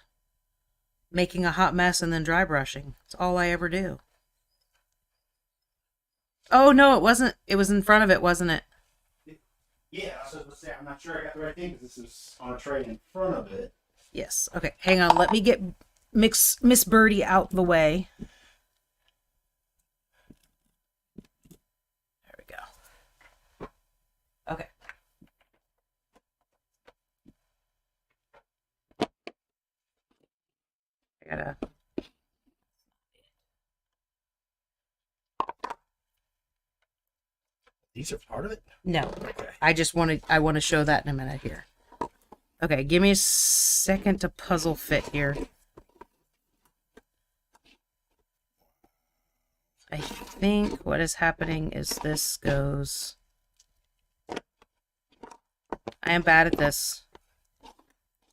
making a hot mess and then dry brushing. It's all I ever do. Oh, no, it wasn't. It was in front of it, wasn't it? Yeah, I was supposed to say, I'm not sure I got the right thing because this is on a tray in front of it. Yes. Okay, hang on. Let me get Miss Birdie out the way. There we go. Okay. I gotta... These are part of it? No. Okay. I want to show that in a minute here. Okay, give me a second to puzzle fit here. I think what is happening is this goes... I am bad at this.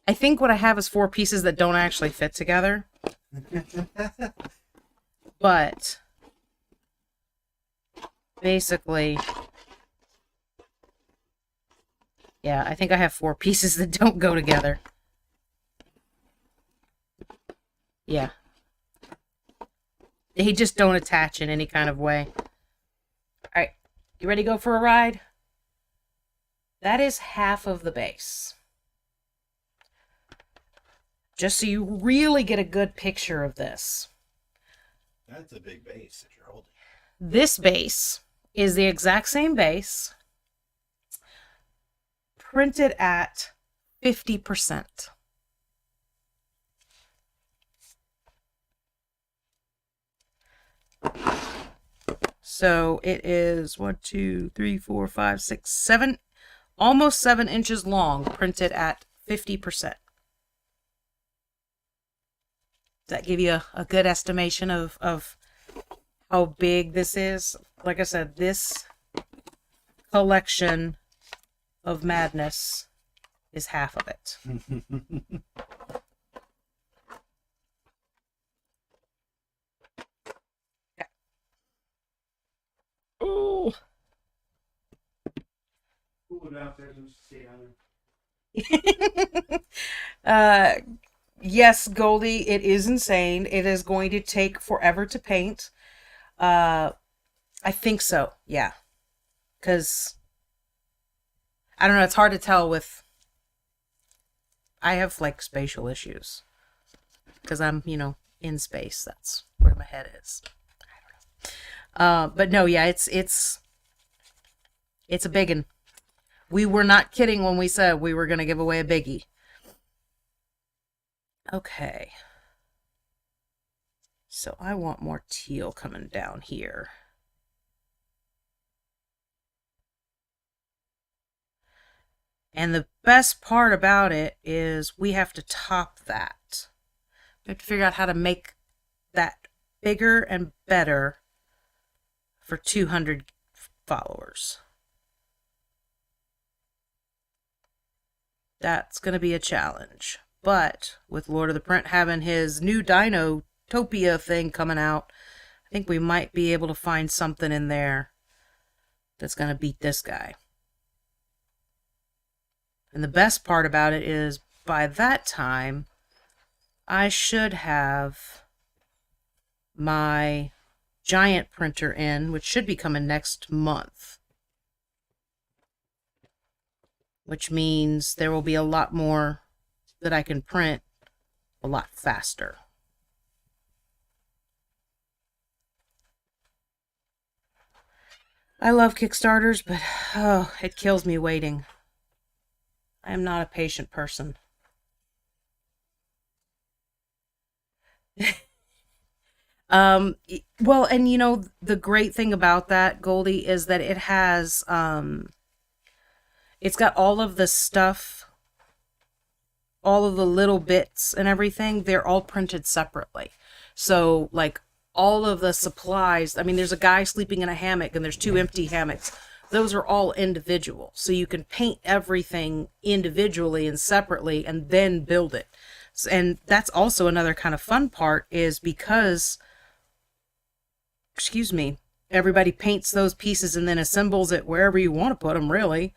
I think what I have is 4 pieces that don't actually fit together. But basically, yeah, I think I have 4 pieces that don't go together. Yeah. They just don't attach in any kind of way. Alright, you ready to go for a ride? That is half of the base. Just so you really get a good picture of this. That's a big base that you're holding. This base is the exact same base, printed at 50%. So it is 1, 2, 3, 4, 5, 6, 7, almost 7 inches long, printed at 50%. Does that give you a good estimation of how big this is? Like I said, this collection of madness is half of it. Okay. Oh. Yes, Goldie, it is insane. It is going to take forever to paint. I think so, yeah. Because, I don't know, it's hard to tell with... I have, like, spatial issues. Because I'm, in space. That's where my head is. I don't know. But no, yeah, it's a biggin'. We were not kidding when we said we were going to give away a biggie. Okay. So I want more teal coming down here. And the best part about it is we have to top that. We have to figure out how to make that bigger and better for 200 followers. That's going to be a challenge. But with Lord of the Print having his new Dinotopia thing coming out, I think we might be able to find something in there that's going to beat this guy. And the best part about it is, by that time, I should have my giant printer in, which should be coming next month. Which means there will be a lot more that I can print a lot faster. I love Kickstarters, but oh, it kills me waiting. I am not a patient person. Well, and you know, the great thing about that, Goldie, is that it has, it's got all of the stuff, all of the little bits and everything, they're all printed separately. So, like, all of the supplies, I mean, there's a guy sleeping in a hammock and there's 2 empty hammocks. Those are all individual. So you can paint everything individually and separately and then build it. And that's also another kind of fun part, is because, everybody paints those pieces and then assembles it wherever you want to put them, really.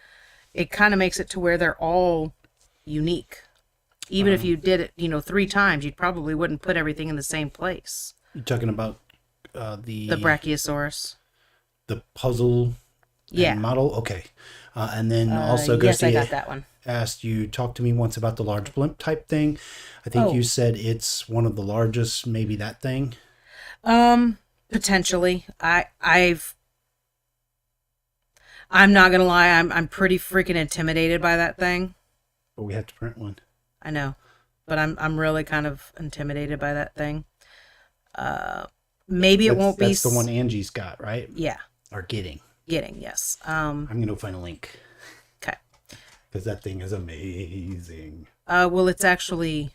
It kind of makes it to where they're all unique. Even if you did it, 3 times, you probably wouldn't put everything in the same place. You're talking about the Brachiosaurus. the puzzle model? Okay. And then also, yes, Ghosty I got that one. asked you, talk to me once about the large blimp type thing. I think you said it's one of the largest, maybe that thing. Potentially. I'm not gonna lie, I'm pretty freaking intimidated by that thing. But we have to print one. I know. But I'm really kind of intimidated by that thing. Maybe it won't be. That's the one Angie's got, right? Yeah. Or getting. Getting, yes. I'm going to go find a link. Okay. Because that thing is amazing. Well, it's actually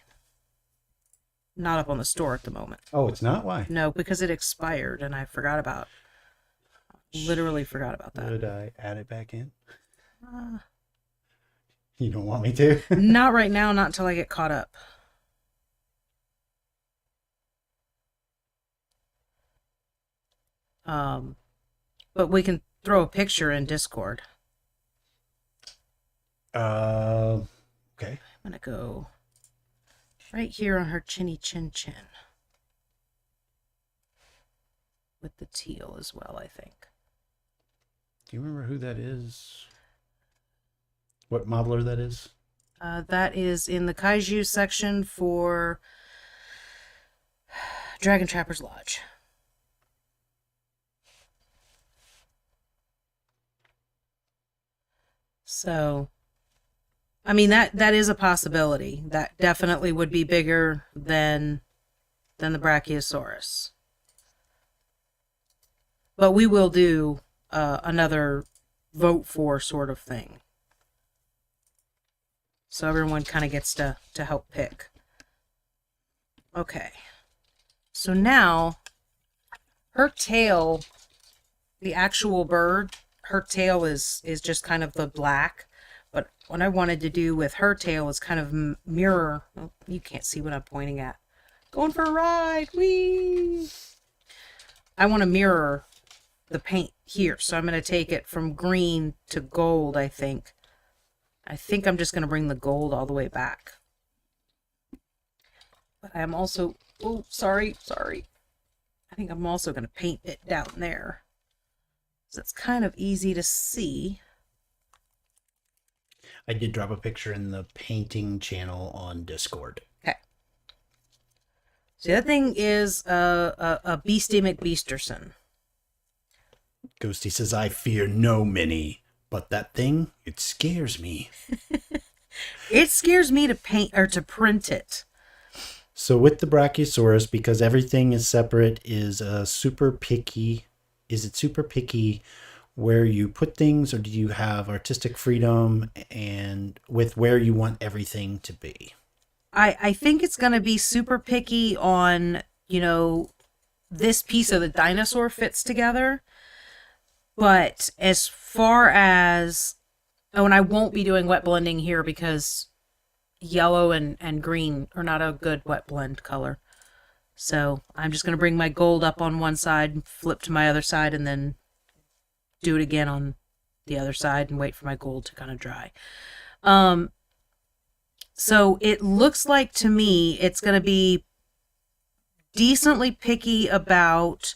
not up on the store at the moment. Oh, it's not? Why? No, because it expired and I forgot about. Literally forgot about that. Should I add it back in? You don't want me to? Not right now, not until I get caught up. But we can throw a picture in Discord. Okay. I'm gonna go right here on her chinny chin chin. With the teal as well, I think. Do you remember who that is? What modeler that is? That is in the Kaiju section for Dragon Trapper's Lodge. So, I mean, that is a possibility. That definitely would be bigger than the Brachiosaurus. But we will do another vote for sort of thing. So everyone kind of gets to help pick. Okay. So now, her tail, the actual bird, her tail is just kind of the black. But what I wanted to do with her tail is kind of mirror. Oh, you can't see what I'm pointing at. Going for a ride. Whee! I want to mirror the paint here. So I'm going to take it from green to gold, I think. I think I'm just going to bring the gold all the way back. But I'm also... Oh, sorry. I think I'm also going to paint it down there. So it's kind of easy to see. I did drop a picture in the painting channel on Discord. Okay. So that thing is a Beastie McBeasterson. Ghosty says, I fear no many, but that thing, it scares me. It scares me to paint or to print it. So with the Brachiosaurus, because everything is separate, is super picky. Is it super picky where you put things, or do you have artistic freedom and with where you want everything to be? I think it's going to be super picky on, this piece of the dinosaur fits together. But as far as, oh, and I won't be doing wet blending here because yellow and green are not a good wet blend color. So I'm just going to bring my gold up on one side, flip to my other side, and then do it again on the other side and wait for my gold to kind of dry. So it looks like to me it's going to be decently picky about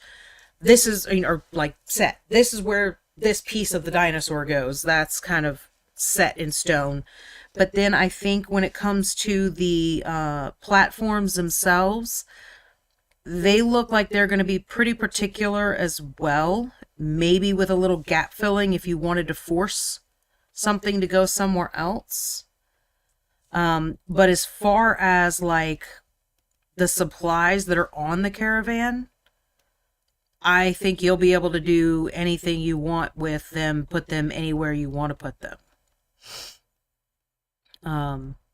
this is, or like set. This is where this piece of the dinosaur goes. That's kind of set in stone. But then I think when it comes to the platforms themselves, they look like they're going to be pretty particular as well. Maybe with a little gap filling if you wanted to force something to go somewhere else. But as far as like the supplies that are on the caravan, I think you'll be able to do anything you want with them, put them anywhere you want to put them.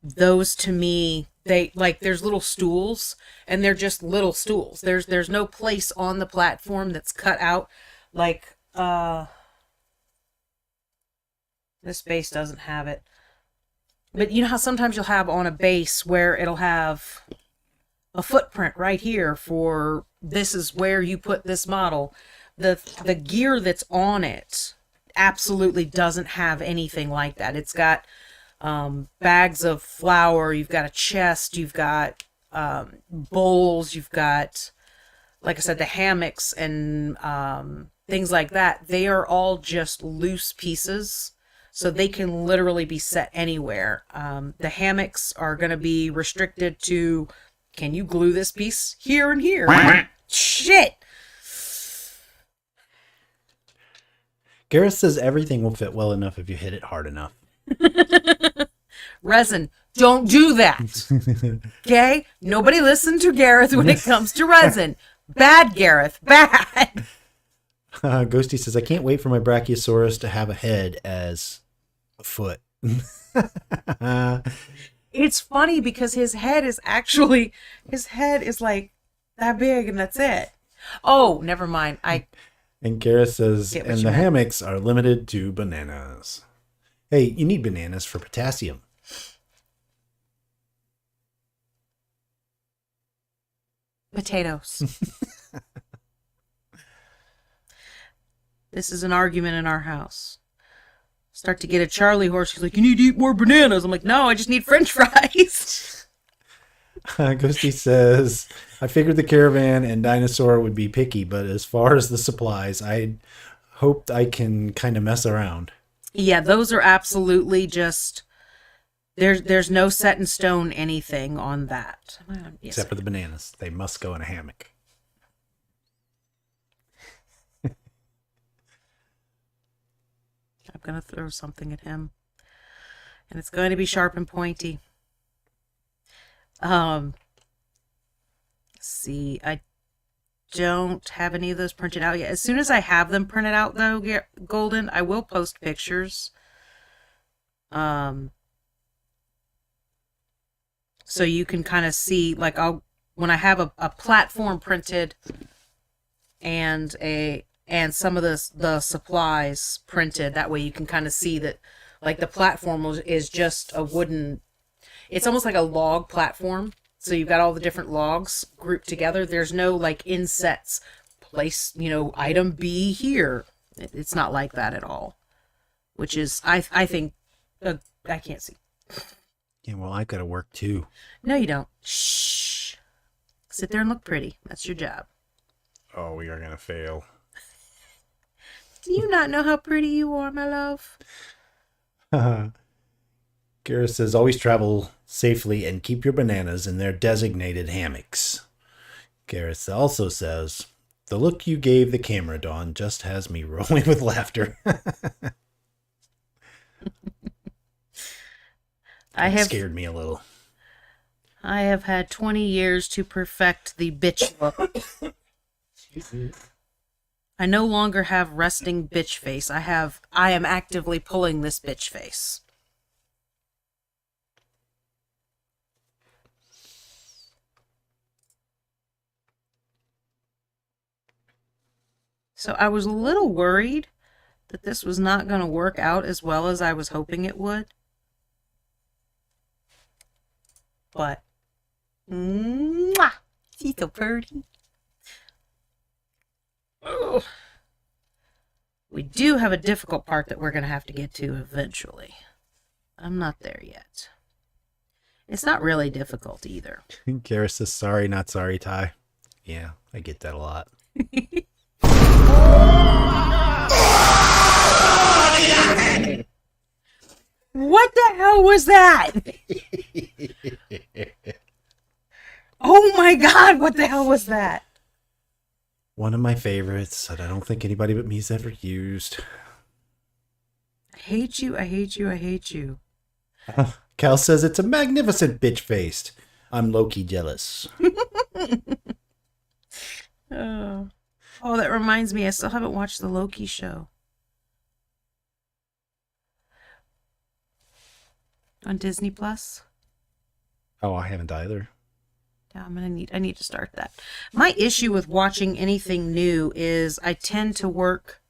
Those to me, they like, there's little stools and they're just little stools. There's no place on the platform that's cut out. Like, this base doesn't have it. But you know how sometimes you'll have on a base where it'll have a footprint right here for this is where you put this model. The gear that's on it absolutely doesn't have anything like that. It's got bags of flour, you've got a chest, you've got bowls, you've got, like I said, the hammocks and things like that. They are all just loose pieces, so they can literally be set anywhere. The hammocks are going to be restricted to, can you glue this piece here and here? Shit! Gareth says everything will fit well enough if you hit it hard enough. Resin, don't do that. Okay? Nobody listen to Gareth when it comes to resin. Bad, Gareth. Bad. Ghosty says, I can't wait for my Brachiosaurus to have a head as a foot. It's funny because his head is like that big and that's it. Oh, never mind. And Gareth says, Get what and you the meant. hammocks are limited to bananas. Hey, you need bananas for potassium. Potatoes. This is an argument in our house. Start to get a Charlie horse. She's like, you need to eat more bananas. I'm like, no, I just need French fries. Ghosty says, I figured the caravan and dinosaur would be picky, but as far as the supplies, I hoped I can kind of mess around. Yeah, those are absolutely just, there's no set in stone anything on that. Yes, Except for the bananas. They must go in a hammock. I'm going to throw something at him. And it's going to be sharp and pointy. Let's see, I don't have any of those printed out yet. As soon as I have them printed out, though, Golden, I will post pictures. So you can kind of see, like, when I have a platform printed and some of the supplies printed, that way you can kind of see that, like, the platform is just a wooden, it's almost like a log platform. So you've got all the different logs grouped together. There's no, like, insets, place, item B here. It's not like that at all. Which is, I think, I can't see. Yeah, well, I've got to work too. No, you don't. Shh. Sit there and look pretty. That's your job. Oh, we are going to fail. Do you not know how pretty you are, my love? Gareth says, always travel safely and keep your bananas in their designated hammocks. Gareth also says, the look you gave the camera, Dawn, just has me rolling with laughter. That scared me a little. I have had 20 years to perfect the bitch look. I no longer have resting bitch face. I am actively pulling this bitch face. So I was a little worried that this was not going to work out as well as I was hoping it would. But, mwah, she's so pretty. Ugh. We do have a difficult part that we're going to have to get to eventually. I'm not there yet. It's not really difficult either. Garrus says, sorry, not sorry, Ty. Yeah, I get that a lot. What the hell was that? Oh my god, what the hell was that? One of my favorites that I don't think anybody but me's ever used. I hate you, I hate you, I hate you. Cal says it's a magnificent bitch-faced. I'm low-key jealous. Oh, that reminds me, I still haven't watched the Loki show. On Disney Plus. Oh, I haven't either. Yeah, I need to start that. My issue with watching anything new is I tend to work.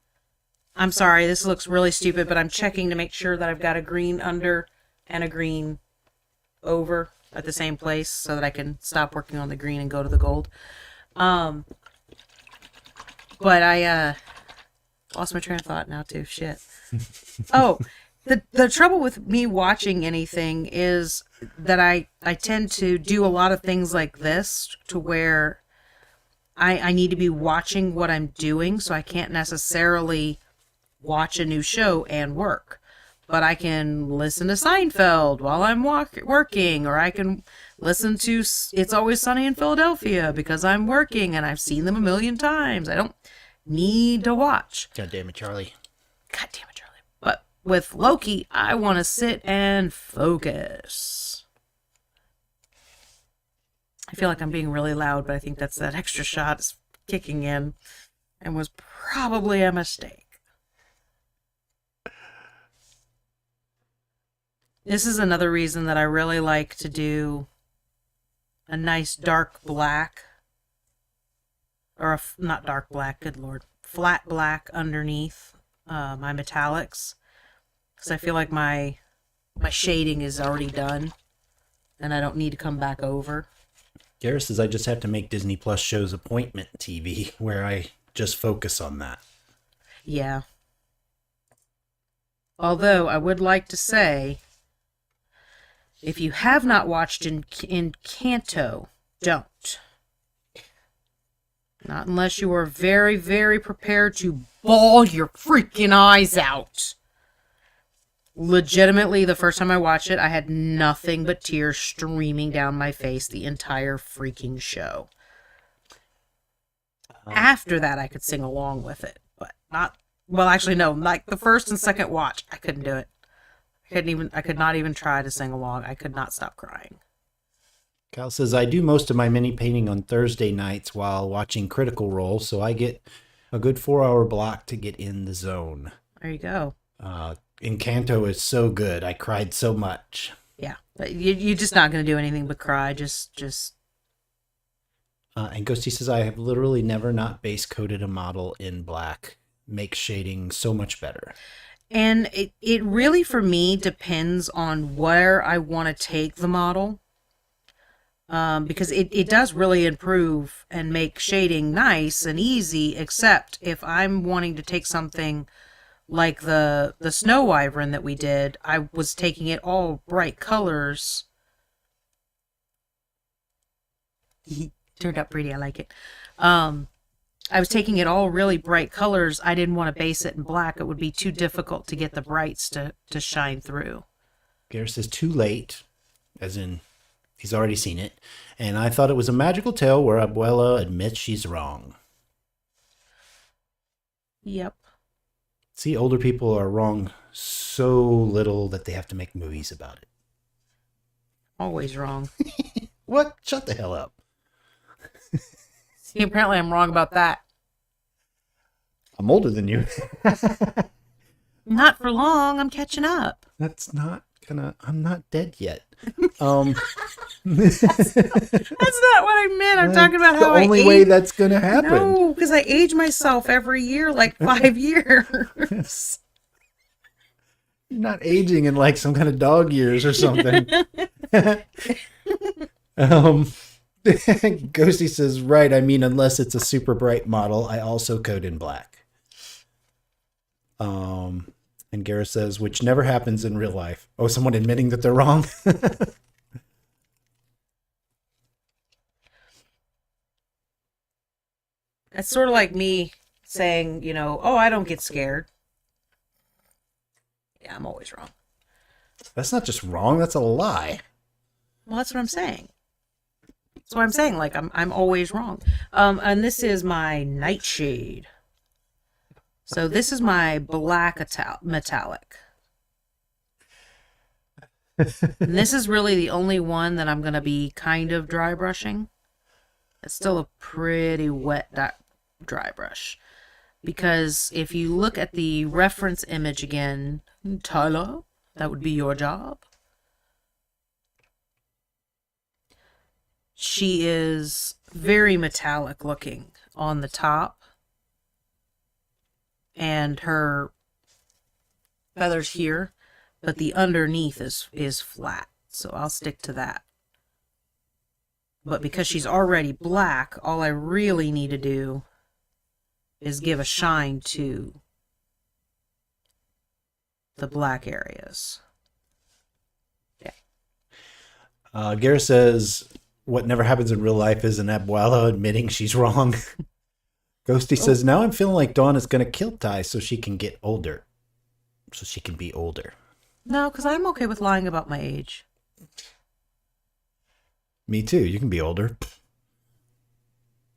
I'm sorry, this looks really stupid, but I'm checking to make sure that I've got a green under and a green over at the same place so that I can stop working on the green and go to the gold. But I lost my train of thought now too. Shit. Oh, the trouble with me watching anything is that I tend to do a lot of things like this to where I need to be watching what I'm doing, so I can't necessarily watch a new show and work. But I can listen to Seinfeld while I'm working, or I can listen to It's Always Sunny in Philadelphia because I'm working and I've seen them a million times. I don't need to watch. God damn it, Charlie. God damn it, Charlie. But with Loki, I want to sit and focus. I feel like I'm being really loud, but I think that's that extra shot is kicking in and was probably a mistake. This is another reason that I really like to do a nice dark black, or not dark black, good lord, flat black underneath my metallics, because I feel like my shading is already done, and I don't need to come back over. Garrus says I just have to make Disney Plus shows appointment TV, where I just focus on that. Yeah. Although, I would like to say, if you have not watched Encanto, don't. Not unless you are very, very prepared to bawl your freaking eyes out. Legitimately, the first time I watched it, I had nothing but tears streaming down my face the entire freaking show. After that, I could sing along with it, but not... Well, actually, no. Like, the first and second watch, I couldn't do it. I could not even try to sing along. I could not stop crying. Cal says, I do most of my mini painting on Thursday nights while watching Critical Role, so I get a good 4-hour block to get in the zone. There you go. Encanto is so good. I cried so much. Yeah. But you're just not going to do anything but cry. Just... And Ghosty says, I have literally never not base coated a model in black. Makes shading so much better. And it really, for me, depends on where I want to take the model. Because it does really improve and make shading nice and easy, except if I'm wanting to take something like the Snow Wyvern that we did, I was taking it all bright colors. Turned out pretty, I like it. I was taking it all really bright colors. I didn't want to base it in black. It would be too difficult to get the brights to shine through. Garrus says, too late, as in he's already seen it. And I thought it was a magical tale where Abuela admits she's wrong. Yep. See, older people are wrong so little that they have to make movies about it. Always wrong. What? Shut the hell up. See, apparently I'm wrong about that. I'm older than you. Not for long. I'm catching up. That's not gonna... I'm not dead yet. That's not what I meant. I'm talking about how the only way that's going to happen. No, because I age myself every year, like 5 years. You're not aging in like some kind of dog years or something. Ghosty says, right, I mean, unless it's a super bright model, I also code in black. And Gareth says, which never happens in real life. Oh, someone admitting that they're wrong? It's sort of like me saying, oh, I don't get scared. Yeah, I'm always wrong. That's not just wrong, that's a lie. Well, that's what I'm saying. That's what I'm saying. Like, I'm always wrong. And this is my nightshade. So this is my black metallic. And this is really the only one that I'm going to be kind of dry brushing. It's still a pretty wet dry brush. Because if you look at the reference image again, Tyler, that would be your job. She is very metallic looking on the top. And her feathers here, but the underneath is flat. So I'll stick to that. But because she's already black, all I really need to do is give a shine to the black areas. Yeah. Gareth says, what never happens in real life is an Abuela admitting she's wrong. Ghosty says, now I'm feeling like Dawn is going to kill Ty so she can get older. So she can be older. No, because I'm okay with lying about my age. Me too. You can be older.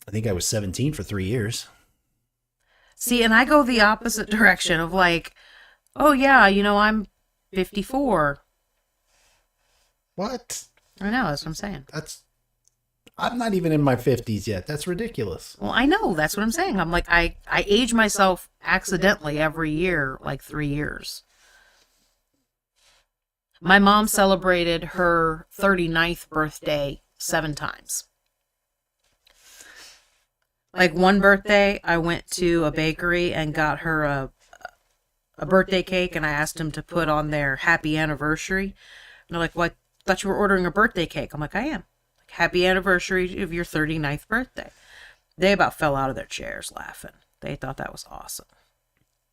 I think I was 17 for 3 years. See, and I go the opposite direction of like, oh yeah, I'm 54. What? I know, that's what I'm saying. I'm not even in my 50s yet. That's ridiculous. Well, I know, that's what I'm saying. I'm like, I age myself accidentally every year, like 3 years. My mom celebrated her 39th birthday 7 times. Like one birthday, I went to a bakery and got her a birthday cake, and I asked them to put on their happy anniversary. And they're like, well, I thought you were ordering a birthday cake. I'm like, I am. Like, happy anniversary of your 39th birthday. They about fell out of their chairs laughing. They thought that was awesome.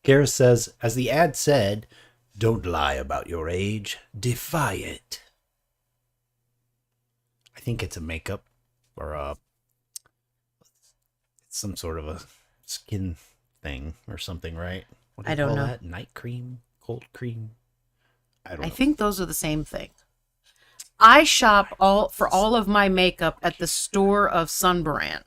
Gareth says, as the ad said, don't lie about your age. Defy it. I think it's a makeup or some sort of a skin thing or something, right? What do I you don't call know. that? Night cream? Cold cream? I don't know. I think those are the same thing. I shop for all of my makeup at the store of Sunbrand,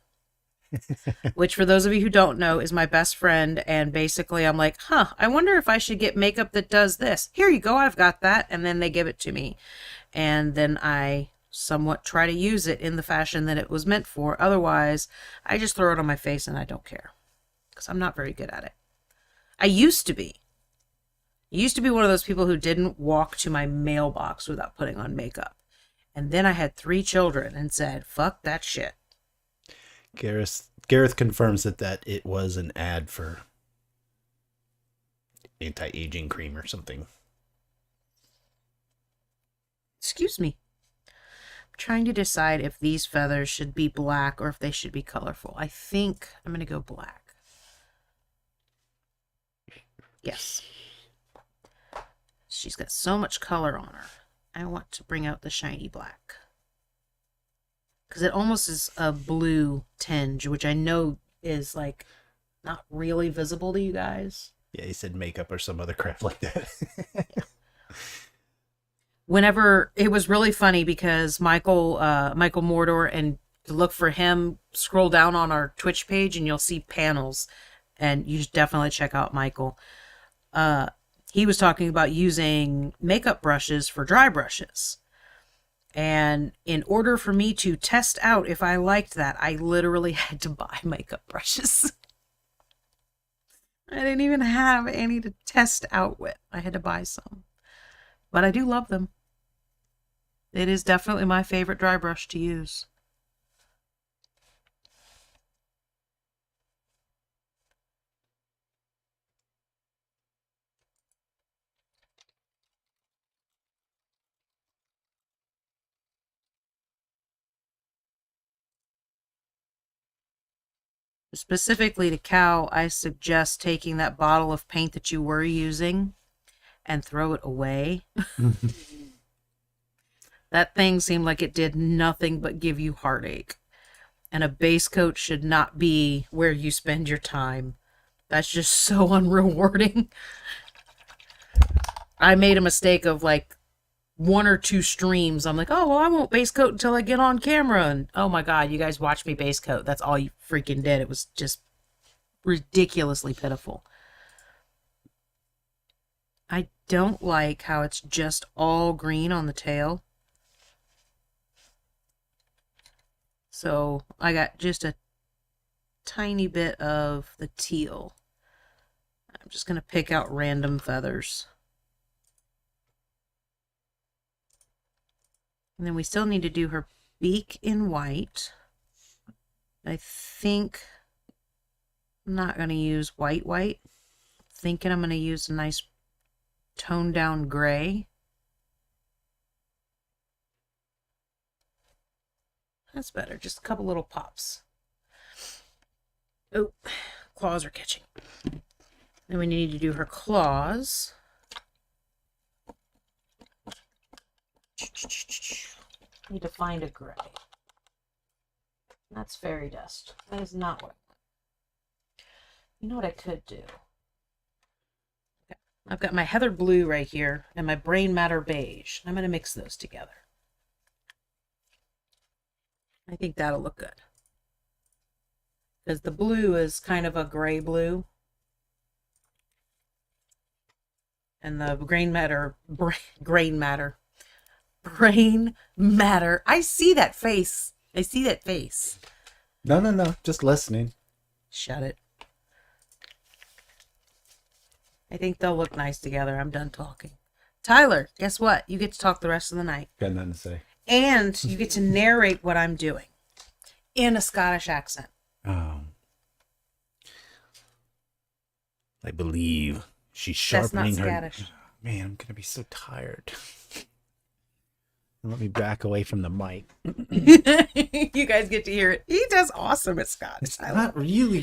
which for those of you who don't know is my best friend. And basically I'm like, I wonder if I should get makeup that does this. Here you go. I've got that. And then they give it to me. And then I somewhat try to use it in the fashion that it was meant for. Otherwise, I just throw it on my face and I don't care because I'm not very good at it. I used to be. I used to be one of those people who didn't walk to my mailbox without putting on makeup. And then I had 3 children and said, fuck that shit. Gareth confirms that it was an ad for anti-aging cream or something. Excuse me. I'm trying to decide if these feathers should be black or if they should be colorful. I think I'm going to go black. Yes. She's got so much color on her. I want to bring out the shiny black. Because it almost is a blue tinge, which I know is like not really visible to you guys. Yeah, he said makeup or some other crap like that. Whenever it was really funny because Michael Mordor, and to look for him, scroll down on our Twitch page and you'll see panels, and you should definitely check out Michael. He was talking about using makeup brushes for dry brushes. And in order for me to test out if I liked that, I literally had to buy makeup brushes. I didn't even have any to test out with. I had to buy some. But I do love them. It is definitely my favorite dry brush to use. Specifically to Cal, I suggest taking that bottle of paint that you were using and throw it away. That thing seemed like it did nothing but give you heartache. And a base coat should not be where you spend your time. That's just so unrewarding. I made a mistake of like 1 or 2 streams. I'm like, oh, well, I won't base coat until I get on camera. And oh my God, you guys watched me base coat. That's all you freaking did. It was just ridiculously pitiful. I don't like how it's just all green on the tail. So I got just a tiny bit of the teal. I'm just going to pick out random feathers. And then we still need to do her beak in white. I think I'm not going to use white. Thinking I'm going to use a nice toned down gray. That's better. Just a couple little pops. Oh, claws are catching. Then we need to do her claws. Need to find a gray. That's fairy dust. That is not what I want. You know what I could do? Okay. I've got my heather blue right here and my brain matter beige. I'm going to mix those together. I think that'll look good. Because the blue is kind of a gray blue. And the brain matter. I see that face. No. Just listening. Shut it. I think they'll look nice together. I'm done talking. Tyler, guess what? You get to talk the rest of the night. Got nothing to say. And you get to narrate what I'm doing in a Scottish accent. I believe she's That's not sharpening her. Scottish. Man, I'm gonna be so tired. Let me back away from the mic. You guys get to hear it. He does awesome at Scottish. I love Not really.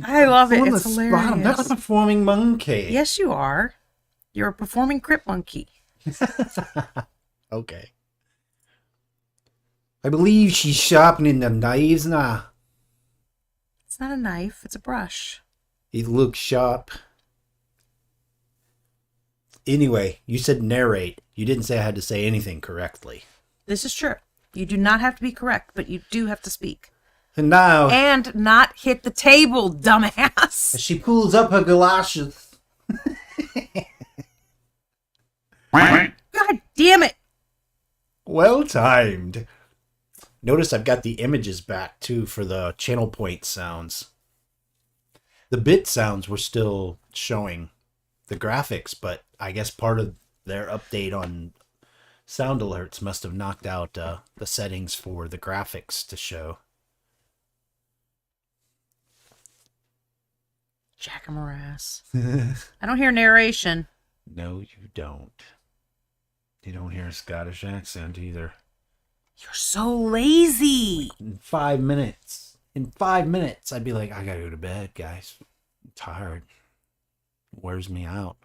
I love it. On the It's spot. hilarious. I'm not a performing monkey. Yes, you are. You're a performing Crypt monkey. Okay. I believe she's sharpening the knives now. It's not a knife. It's a brush. It looks sharp. Anyway, you said narrate. You didn't say I had to say anything correctly. This is true. You do not have to be correct, but you do have to speak. And now, And not hit the table, dumbass. as she pulls up her galoshes. God damn it. Well timed. Notice I've got the images back too for the channel point sounds. The bit sounds were still showing the graphics, but I guess part of their update on sound alerts must have knocked out the settings for the graphics to show. Jackamorass. I don't hear narration. No, you don't. You don't hear a Scottish accent either. You're so lazy. In 5 minutes. In 5 minutes, I'd be like, I gotta go to bed, guys. I'm tired. It wears me out.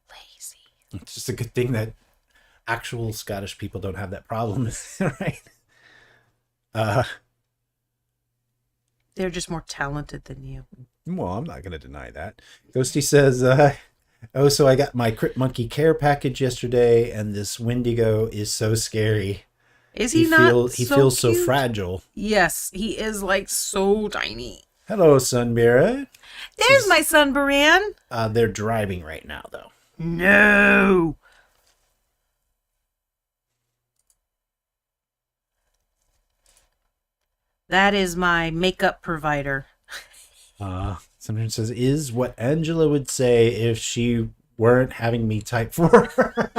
Lazy. It's just a good thing that actual Scottish people don't have that problem, right? They're just more talented than you. Well, I'm not going to deny that. Ghosty says, so I got my Crypt Monkey care package yesterday, and this Wendigo is so scary. Is he not He feels so cute? fragile. Yes, he is like so tiny. Hello, Sunbira. There's my son, Baran. They're driving right now, though. No. That is my makeup provider. Someone says, is what Angela would say if she weren't having me type for her.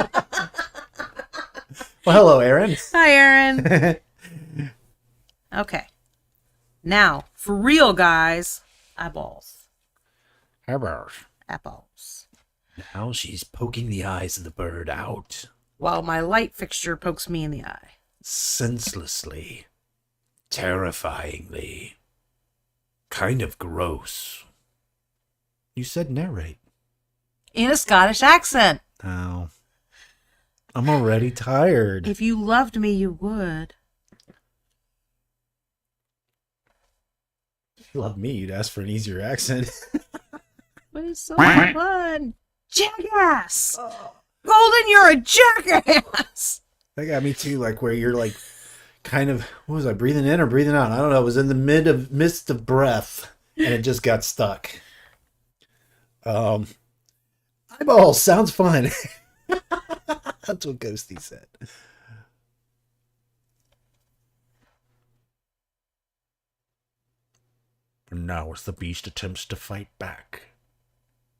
Well, hello, Aaron. Hi, Aaron. Okay. Now, for real, guys, eyeballs. Eyeballs. Now she's poking the eyes of the bird out. While my light fixture pokes me in the eye. Senselessly. Terrifyingly. Kind of gross. You said narrate. In a Scottish accent. Oh. I'm already tired. If you loved me, you would. If you love me, you'd ask for an easier accent. But it's so fun. Jackass! Golden, you're a jackass! That got me too, like where you're like kind of, what was I, breathing in or breathing out? I don't know. It was in the midst of breath and it just got stuck. Eyeballs sounds fun. That's what Ghosty said. And now as the beast attempts to fight back,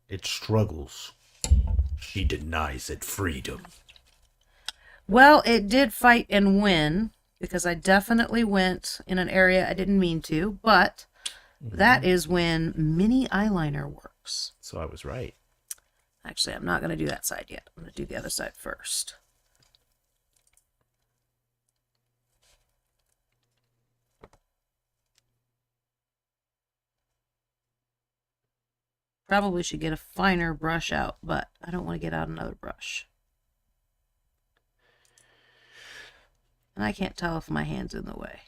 it struggles. She denies it freedom. Well, it did fight and win, because I definitely went in an area I didn't mean to, but that is when mini eyeliner works. So I was right. Actually, I'm not going to do that side yet. I'm going to do the other side first. Probably should get a finer brush out, but I don't want to get out another brush. And I can't tell if my hand's in the way.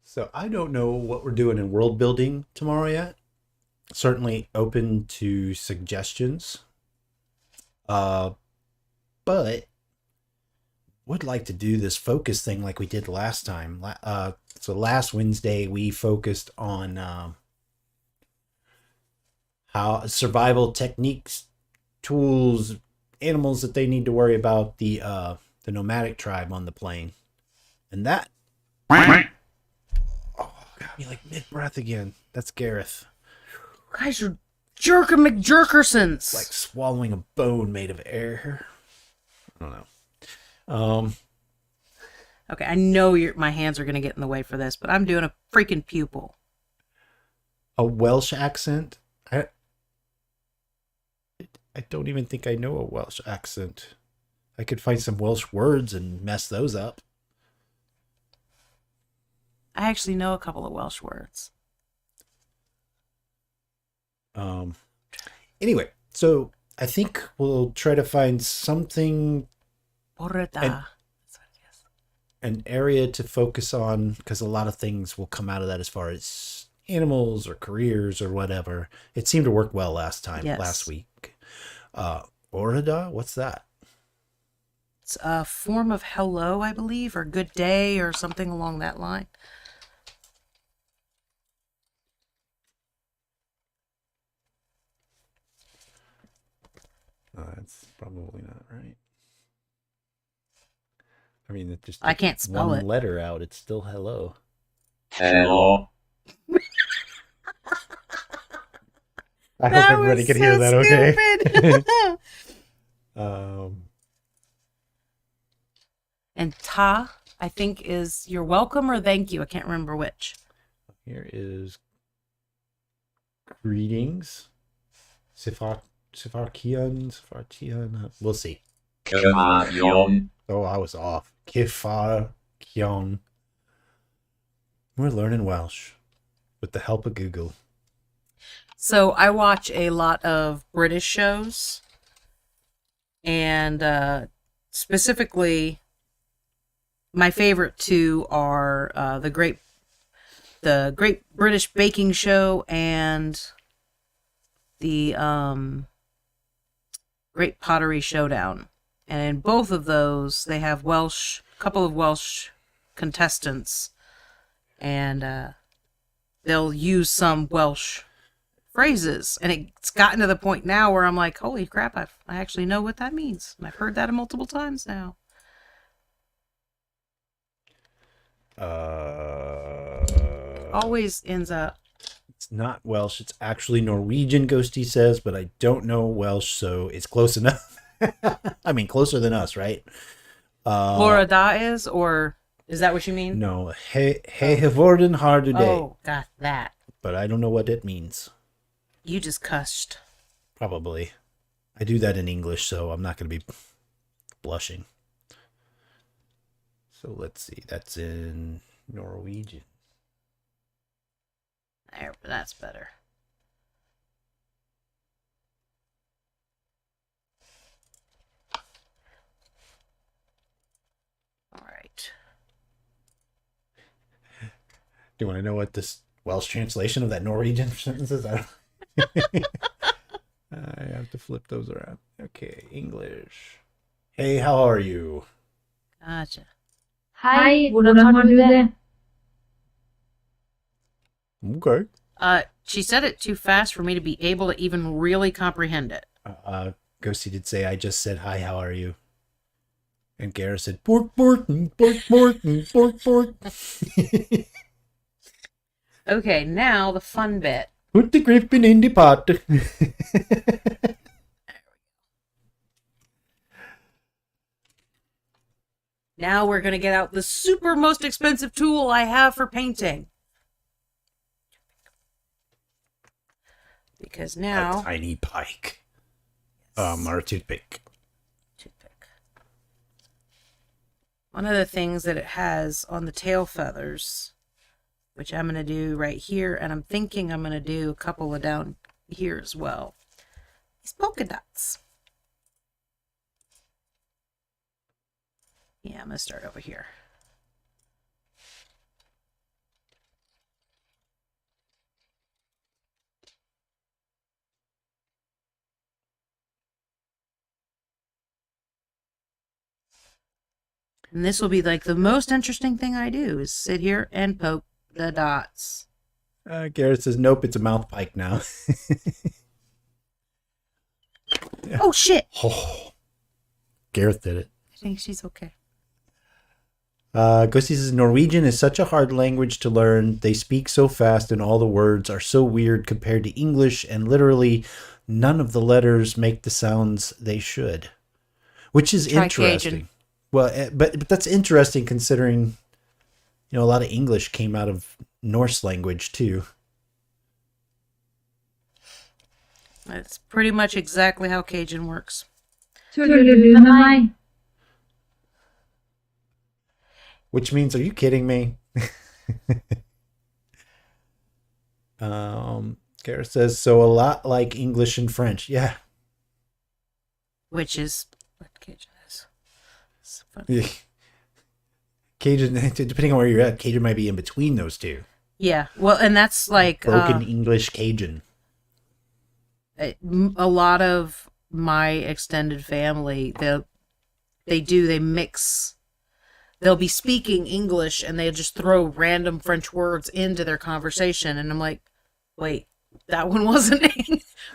So I don't know what we're doing in world building tomorrow yet. Certainly open to suggestions. But would like to do this focus thing like we did last time. So last Wednesday we focused on how survival techniques, tools, animals that they need to worry about, the nomadic tribe on the plane. And that got me like mid-breath again. That's Gareth. Guys are jerker McJerkersons. It's like swallowing a bone made of air. I don't know. Okay, I know my hands are going to get in the way for this, but I'm doing a freaking pupil. A Welsh accent? I don't even think I know a Welsh accent. I could find some Welsh words and mess those up. I actually know a couple of Welsh words. Anyway, so I think we'll try to find something, Porreta. an area to focus on, because a lot of things will come out of that as far as animals or careers or whatever. It seemed to work well last week. Orida, what's that? It's a form of hello, I believe, or good day, or something along that line. That's probably not right. I mean, it just I can't spell one it. letter out. It's still hello. Hello. I hope everybody can hear that. Okay. Okay. And ta, I think, is you're welcome or thank you. I can't remember which. Here is greetings. Sifarkian. We'll see. Kyon. Oh, I was off. Kifar Kion. We're learning Welsh with the help of Google. So I watch a lot of British shows, and specifically, my favorite two are the Great British Baking Show and the Great Pottery Showdown. And in both of those, they have a couple of Welsh contestants, and they'll use some Welsh phrases. And it's gotten to the point now where I'm like, holy crap, I actually know what that means. And I've heard that multiple times now. Uh, Always ends up It's not Welsh. It's actually Norwegian, Ghosty says, but I don't know Welsh, so it's close enough. I mean, closer than us, right? Laura Da is, or is that what you mean? No, he geworden haar today. Oh, got that. But I don't know what it means. You just cussed. Probably. I do that in English, so I'm not going to be blushing. So let's see. That's in Norwegian. There, that's better. All right. Do you want to know what this Welsh translation of that Norwegian sentence is? I have to flip those around. Okay, English. Hey, how are you? Gotcha. Hei, hvordan har du det? Okay. She said it too fast for me to be able to even really comprehend it. Ghosty did say, I just said, hi, how are you? And Gareth said, bork, bork, bork, bork, bork, bork. Okay, now the fun bit. Put the Griffin in the pot. Now we're going to get out the super most expensive tool I have for painting. Because now... A tiny pike. Or a toothpick. Toothpick. One of the things that it has on the tail feathers, which I'm going to do right here, and I'm thinking I'm going to do a couple of down here as well, is polka dots. Yeah, I'm going to start over here. And this will be like the most interesting thing I do is sit here and poke the dots. Gareth says, nope, it's a mouth pike now. Oh, shit. Oh, Gareth did it. I think she's okay. Ghosty says, Norwegian is such a hard language to learn. They speak so fast and all the words are so weird compared to English, and literally none of the letters make the sounds they should. Which is Try interesting. Cajun. Well, but that's interesting considering, a lot of English came out of Norse language too. That's pretty much exactly how Cajun works. Tuller du med meg? Which means, are you kidding me? Gareth says, so a lot like English and French. Yeah. Which is what Cajun is. It's funny. Cajun, depending on where you're at, Cajun might be in between those two. Yeah, well, and that's like Broken English Cajun. a lot of my extended family, they mix. They'll be speaking English and they'll just throw random French words into their conversation, and I'm like, wait, that one wasn't.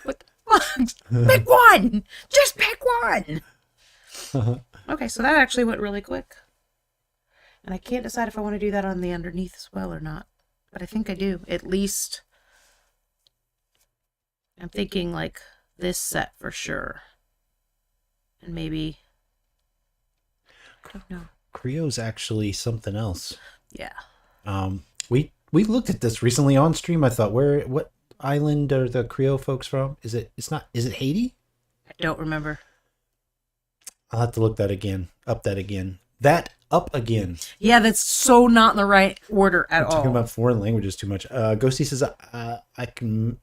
What the fuck? Pick one. Just pick one. Okay, so that actually went really quick, and I can't decide if I want to do that on the underneath as well or not. But I think I do. At least I'm thinking like this set for sure. And maybe, I don't know. Creo's actually something else. Yeah. We looked at this recently on stream. I thought, what island are the Creo folks from? Is it Haiti? I don't remember. I'll have to look that again. Up again. Yeah, that's so not in the right order at I'm talking all. about foreign languages too much. Ghosty says, I can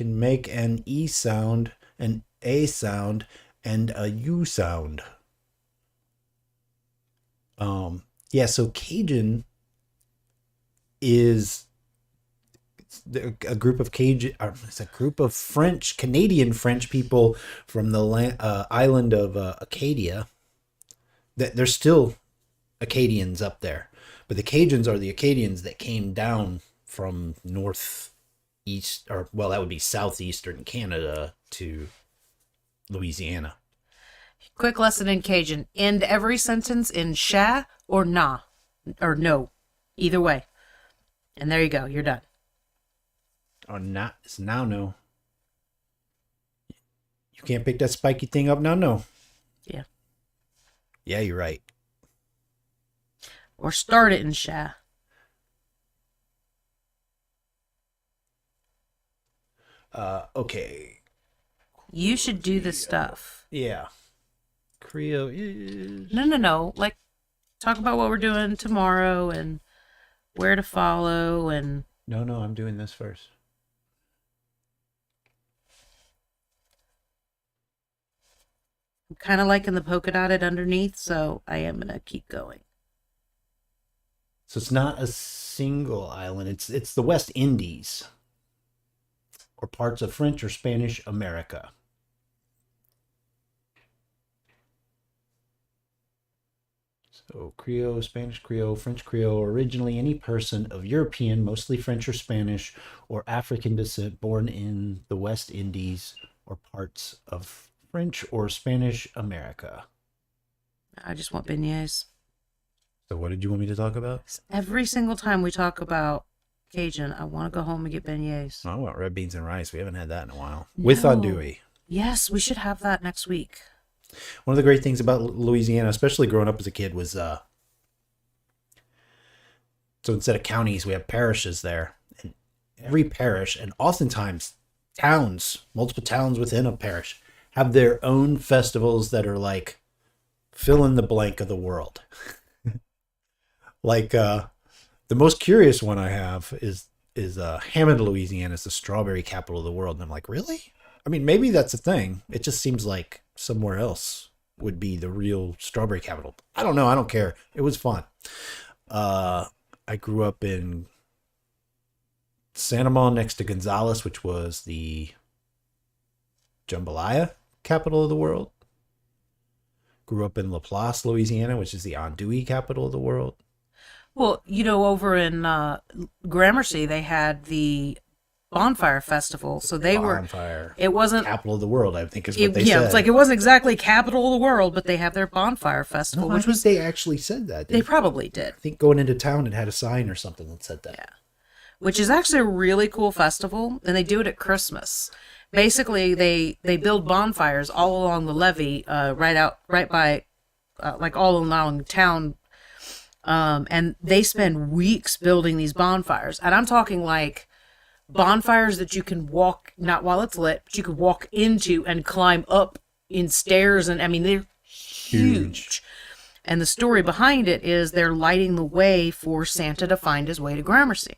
make an E sound, an A sound, and a U sound. Yeah, so Cajun is a group of it's a group of Canadian French people from the island of Acadia. There's still Acadians up there, but the Cajuns are the Acadians that came down from northeast, or well, that would be southeastern Canada to Louisiana. Quick lesson in Cajun. End every sentence in sha or na. Or no. Either way. And there you go. You're done. Oh, not it's now no. You can't pick that spiky thing up now, no. Yeah. Yeah, you're right. Or start it in Sha. Okay. You should do this stuff. Yeah. Creo is... No. Like, talk about what we're doing tomorrow and where to follow and... No, I'm doing this first. I'm kind of liking the polka dotted underneath, so I am going to keep going. So it's not a single island. It's the West Indies. Or parts of French or Spanish America. So Creole, Spanish Creole, French Creole, originally any person of European, mostly French or Spanish, or African descent born in the West Indies or parts of French or Spanish America. I just want beignets. So what did you want me to talk about? Every single time we talk about Cajun, I want to go home and get beignets. I want red beans and rice. We haven't had that in a while. With No. andouille. Yes, we should have that next week. One of the great things about Louisiana, especially growing up as a kid, was so instead of counties, we have parishes there. And every parish, and oftentimes towns, multiple towns within a parish, have their own festivals that are like fill in the blank of the world. Like the most curious one I have is Hammond, Louisiana is the strawberry capital of the world. And I'm like, really? I mean, maybe that's a thing. It just seems like somewhere else would be the real strawberry capital. I don't know. I don't care. It was fun. I grew up in Santa Monica next to Gonzales, which was the jambalaya capital of the world. Grew up in Laplace, Louisiana, which is the andouille capital of the world. Well, over in Gramercy, they had the bonfire festival, so they Bonfire. It wasn't Capital of the world, I think is what they said. Yeah, it's like it wasn't exactly capital of the world, but they have their bonfire festival, No, which I think was they actually said that. they probably did. I think going into town, it had a sign or something that said that. Yeah. Which is actually a really cool festival, and they do it at Christmas. Basically, they build bonfires all along the levee, right by, like all along town, and they spend weeks building these bonfires. And I'm talking like bonfires that you can walk, not while it's lit, but you could walk into and climb up in stairs, and I mean they're huge. And the story behind it is they're lighting the way for Santa to find his way to Gramercy.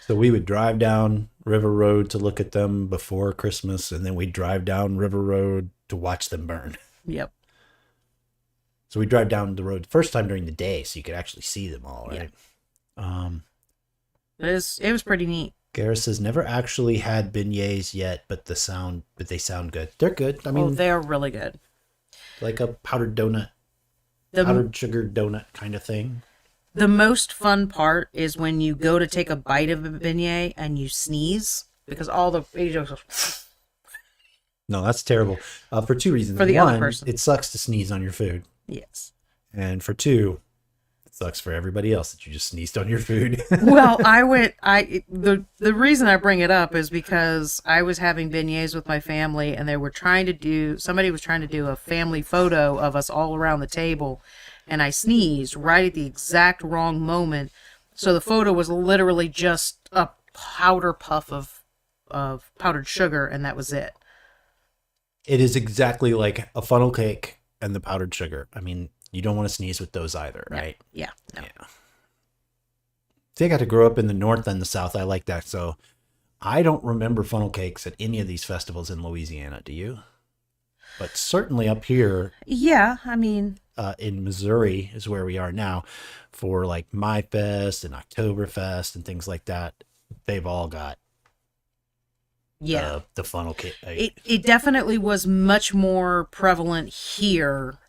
So we would drive down River Road to look at them before Christmas, and then we'd drive down River Road to watch them burn. Yep. So we drive down the road the first time during the day, so you could actually see them all, right? Yeah. It was pretty neat. Garris has never actually had beignets yet, but they sound good. They're good. I mean, They're really good. like a powdered donut, The powdered sugar donut kind of thing. The most fun part is when you go to take a bite of a beignet and you sneeze because all the No, that's terrible. For two reasons. For the One, other person. it sucks to sneeze on your food. Yes. And for two, it sucks for everybody else that you just sneezed on your food. Well, the reason I bring it up is because I was having beignets with my family, and somebody was trying to do a family photo of us all around the table, and I sneezed right at the exact wrong moment. So the photo was literally just a powder puff of powdered sugar, and that was it. It is exactly like a funnel cake and the powdered sugar. I mean, you don't want to sneeze with those either, right? Yeah. No. Yeah. See, I got to grow up in the north and the south. I like that. So I don't remember funnel cakes at any of these festivals in Louisiana. Do you? But certainly up here Yeah, I mean, in Missouri is where we are now for like My Fest and Oktoberfest and things like that. They've all got the funnel cake. It definitely was much more prevalent here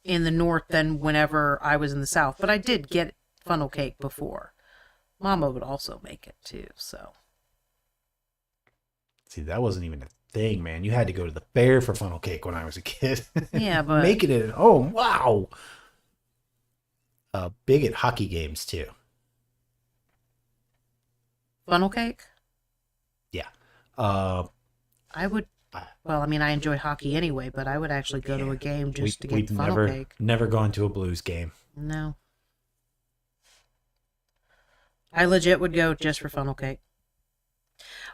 in the north than whenever I was in the south. But I did get funnel cake before. Mama would also make it too, so. See, that wasn't even a thing, man. You had to go to the fair for funnel cake when I was a kid. Yeah, but Making it at home. Wow. Big at hockey games too. funnel cake? I would. Well, I mean, I enjoy hockey anyway, but I would actually go to a game just to get funnel cake. Never gone to a Blues game. No. I legit would go just for funnel cake.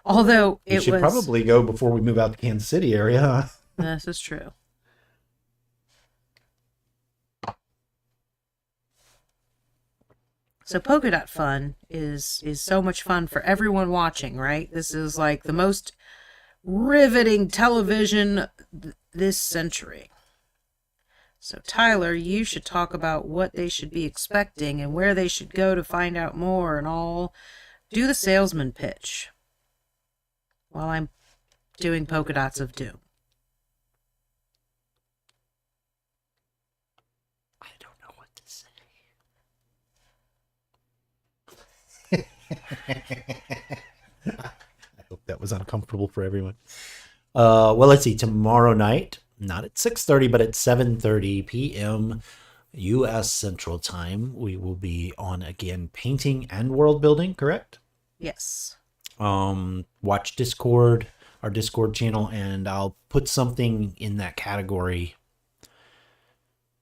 Although We should probably go before we move out to Kansas City area, huh? This is true. So Polka Dot Fun is so much fun for everyone watching, right? This is like the most riveting television this century. So Tyler, you should talk about what they should be expecting and where they should go to find out more and all. Do the salesman pitch while I'm doing Polka Dots of Doom. I don't know what to say. I hope that was uncomfortable for everyone. Well, let's see. Tomorrow night, not at 6:30, but at 7:30 p.m. U.S. Central Time, we will be on again painting and world building. Correct? Yes. Watch Discord, our Discord channel, and I'll put something in that category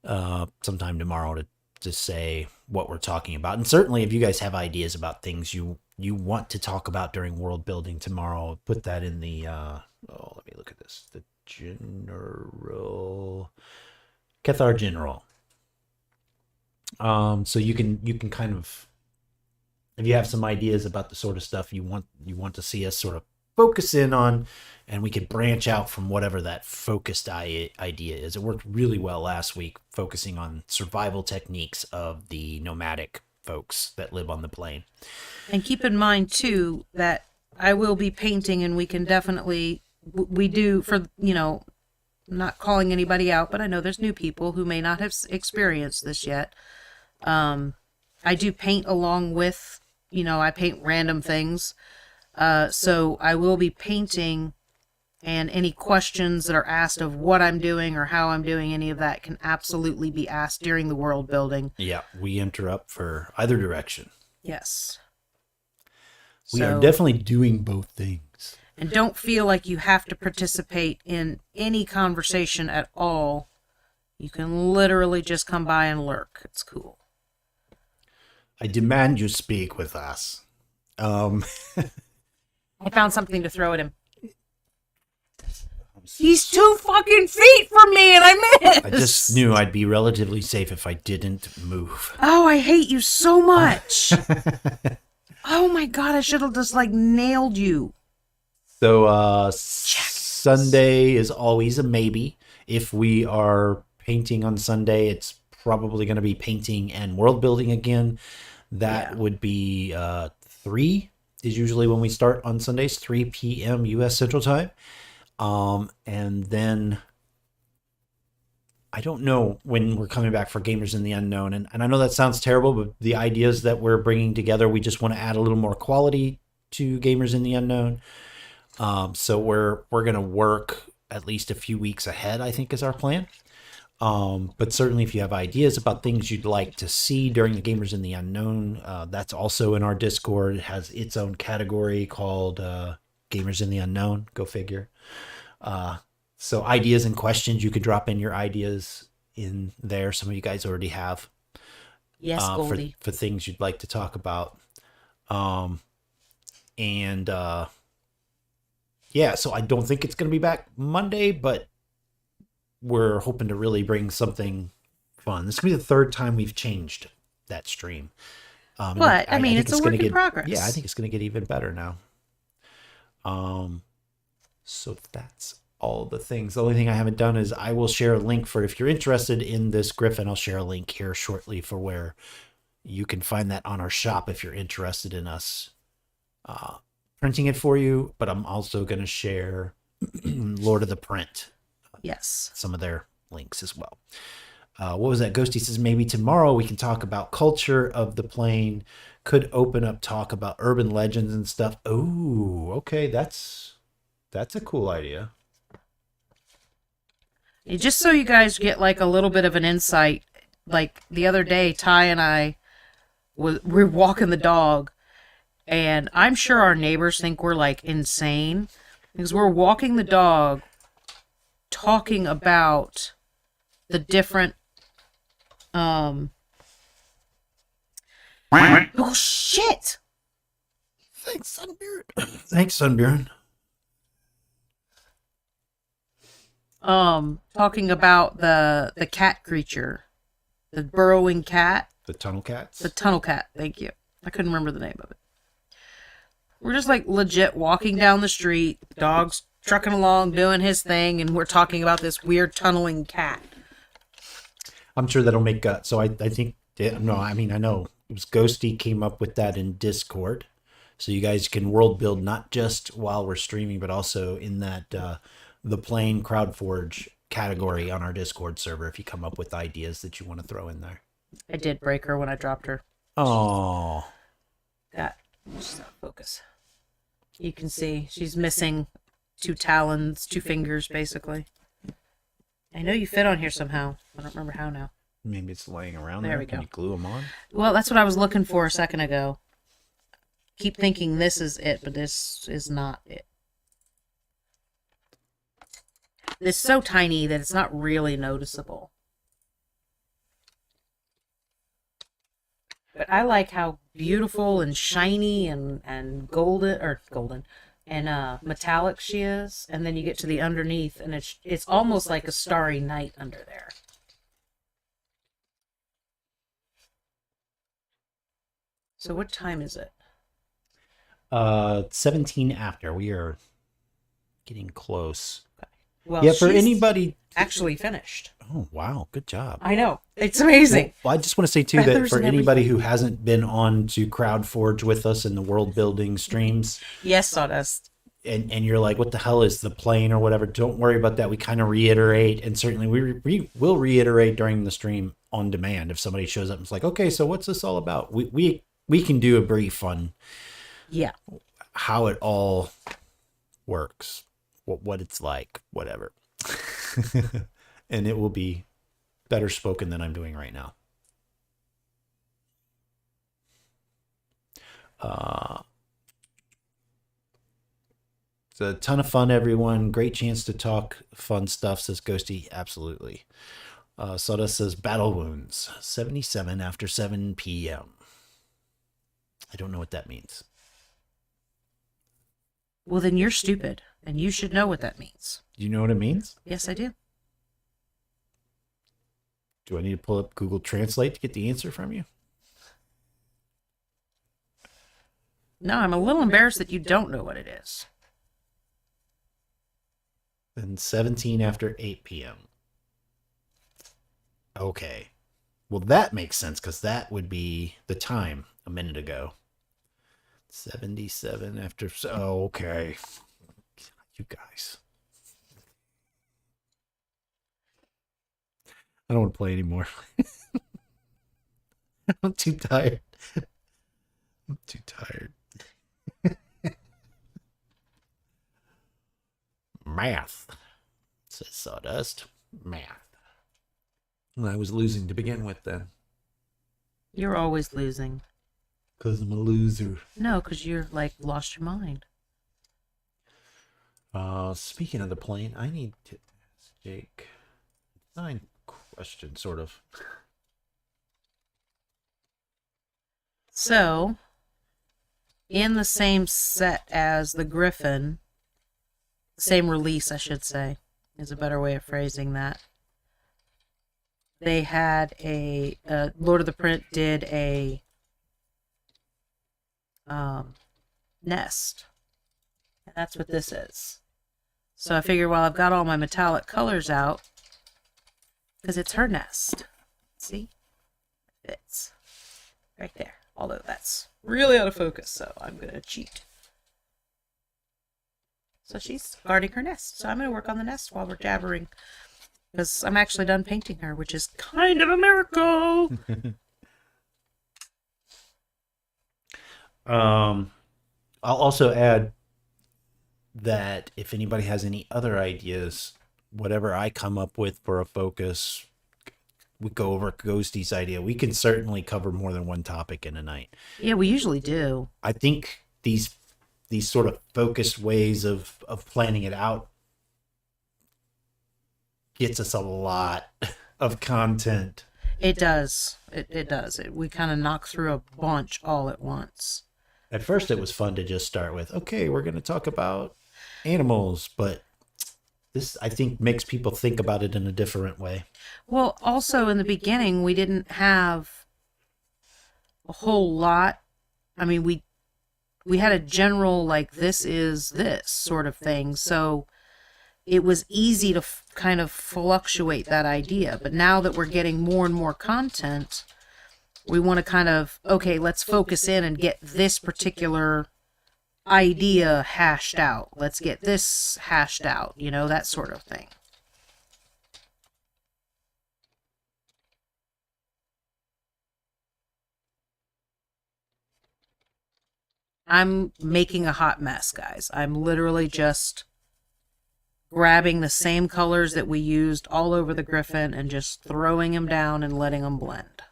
sometime tomorrow to say what we're talking about. And certainly if you guys have ideas about things you want to talk about during world building tomorrow, put that in the let me look at this. The general Cathar General. So you can kind of, if you have some ideas about the sort of stuff you want to see us sort of focus in on, and we could branch out from whatever that focused idea is. It worked really well last week, focusing on survival techniques of the nomadic folks that live on the plain. And keep in mind, too, that I will be painting, and we can definitely, we do, for, I'm not calling anybody out, but I know there's new people who may not have experienced this yet. I do paint along with, I paint random things. So I will be painting, and any questions that are asked of what I'm doing or how I'm doing any of that can absolutely be asked during the world building. Yeah, we interrupt for either direction. Yes. We are definitely doing both things. And don't feel like you have to participate in any conversation at all. You can literally just come by and lurk. It's cool. I demand you speak with us. I found something to throw at him. He's 2 fucking feet from me and I missed. I just knew I'd be relatively safe if I didn't move. Oh, I hate you so much. Oh my God, I should have just nailed you. So Sunday is always a maybe. If we are painting on Sunday, it's probably going to be painting and world building again. That would be 3 is usually when we start on Sundays, 3 p.m. U.S. Central Time. And then I don't know when we're coming back for Gamers in the Unknown. And I know that sounds terrible, but the ideas that we're bringing together, we just want to add a little more quality to Gamers in the Unknown. So we're going to work at least a few weeks ahead, I think is our plan. But certainly if you have ideas about things you'd like to see during the Gamers in the Unknown, that's also in our Discord. It has its own category called Gamers in the Unknown. Go figure. So ideas and questions, you could drop in your ideas in there. Some of you guys already have. Yes, Goldie. For things you'd like to talk about. Yeah, so I don't think it's going to be back Monday, but we're hoping to really bring something fun. This is going to be the 3rd time we've changed that stream. But, I mean, it's a work in progress. Yeah, I think it's going to get even better now. So that's all the things. The only thing I haven't done is I will share a link for, if you're interested in this Griffin, I'll share a link here shortly for where you can find that on our shop if you're interested in us printing it for you. But I'm also going to share Lord of the Print. Yes. Some of their links as well. What was that? Ghosty says maybe tomorrow we can talk about culture of the plane. Could open up talk about urban legends and stuff. Oh, okay. That's a cool idea. Just so you guys get a little bit of an insight, the other day, Ty and I we're walking the dog, and I'm sure our neighbors think we're insane, Because we're walking the dog, talking about the different, oh shit! Thanks, Sunbeard. Thanks, Sunbeard. Talking about the cat creature, the burrowing cat, The tunnel cats. the tunnel cat. Thank you. I couldn't remember the name of it. We're just like legit walking down the street, dog's trucking along, doing his thing, and we're talking about this weird tunneling cat. I'm sure that'll make so I think no, I mean I know it was Ghosty came up with that in Discord, so you guys can world build not just while we're streaming, but also in that the Plane CrowdForge category on our Discord server. If you come up with ideas that you want to throw in there. I did break her when I dropped her. Oh, That just out of focus. You can see she's missing 2 talons, 2 fingers, basically. I know you fit on here somehow. I don't remember how now. maybe it's laying around There there. we Can go. you glue them on? Well, that's what I was looking for a second ago. Keep thinking this is it, but this is not it. It's so tiny that it's not really noticeable. But I like how beautiful and shiny and golden and metallic she is, and then you get to the underneath and it's almost like a starry night under there. So what time is it? 17 after. We are getting close. Well, Yeah, for she's anybody. actually finished. Oh, wow. Good job. I know. It's amazing. Well, I just want to say, too, that Feathers for and anybody everything. who hasn't been on to CrowdForge with us in the world building streams, Yes, Sawdust. and you're like, what the hell is the plane or whatever, don't worry about that. We kind of reiterate, and certainly we will reiterate during the stream on demand. If somebody shows up and is like, okay, so what's this all about? We can do a brief on Yeah. how it all works, what it's like, whatever. And it will be better spoken than I'm doing right now. It's a ton of fun, everyone. Great chance to talk fun stuff, says Ghosty. Absolutely. Soda says battle wounds 77 after 7 p.m. I don't know what that means. Well, then you're stupid, and you should know what that means. Do you know what it means? Yes, I do. Do I need to pull up Google Translate to get the answer from you? No, I'm a little embarrassed that you don't know what it is. Then 17 after 8 p.m. Okay. Well, that makes sense because that would be the time a minute ago. 77 after. Oh, okay. You guys. I don't want to play anymore. I'm too tired. I'm too tired. Math, says Sawdust. Math. Well, I was losing to begin with then. You're always losing. Because I'm a loser. No, because you're, like, lost your mind. Speaking of the plane, I need to ask Jake a design question, sort of. So, in the same set as the Griffin, the same release, I should say, is a better way of phrasing that. They had Lord of the Print did a nest. And that's what this is. So I figure while I've got all my metallic colors out, because it's her nest. See? It fits. Right there. Although that's really out of focus, so I'm going to cheat. So she's guarding her nest. So I'm going to work on the nest while we're jabbering. Because I'm actually done painting her, which is kind of a miracle. I'll also add that if anybody has any other ideas, whatever I come up with for a focus, we go over Ghosty's idea. We can certainly cover more than one topic in a night. Yeah, we usually do. I think these these sort of focused ways of planning it out gets us a lot of content. It does. It does. We kind of knock through a bunch all at once. At first, it was fun to just start with, okay, we're going to talk about animals, but this, I think, makes people think about it in a different way. Well, also in the beginning, we didn't have a whole lot. I mean, we had a general, like, this is this sort of thing. So it was easy to kind of fluctuate that idea. But now that we're getting more and more content, we want to kind of, okay, let's focus in and get this particular idea hashed out. Let's get this hashed out, you know, that sort of thing. I'm making a hot mess, guys. I'm literally just grabbing the same colors that we used all over the Griffin and just throwing them down and letting them blend.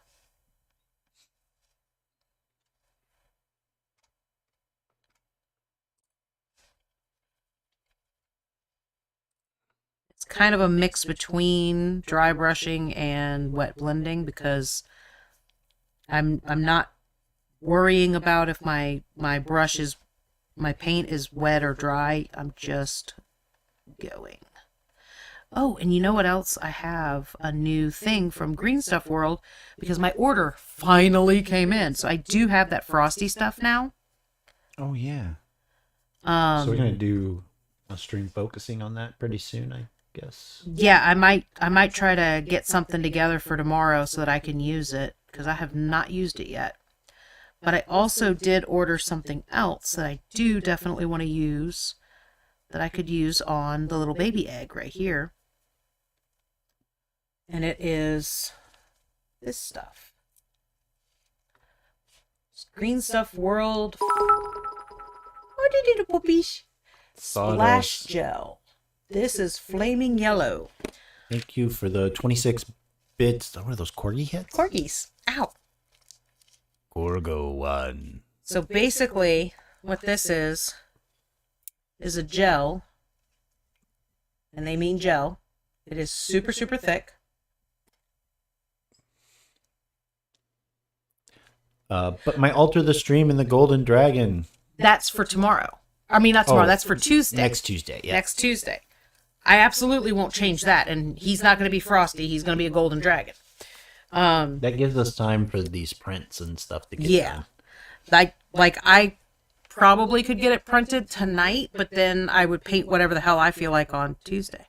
It's kind of a mix between dry brushing and wet blending because I'm not worrying about if my paint is wet or dry. I'm just going. Oh, and you know what else? I have a new thing from Green Stuff World because my order finally came in. So I do have that frosty stuff now. Oh, yeah. So we're going to do a stream focusing on that pretty soon, I guess. Yeah, I might try to get something together for tomorrow so that I can use it because I have not used it yet. But I also did order something else that I do definitely want to use, that I could use on the little baby egg right here. And it is this stuff. It's Green Stuff World. Oh, did it, puppies? Splash gel. This is flaming yellow. Thank you for the 26 bits. What are those, corgi hits? Corgis. Ow. Gorgo one. So basically, what this is a gel, and they mean gel. It is super, super thick. But my Alter the Stream and the Golden Dragon. That's for tomorrow. I mean, not tomorrow. That's for Tuesday. Next Tuesday, yeah. Next Tuesday. I absolutely won't change that. And he's not going to be Frosty. He's going to be a Golden Dragon. That gives us time for these prints and stuff to get done. I probably could get it printed tonight, but then I would paint whatever the hell I feel like on Tuesday.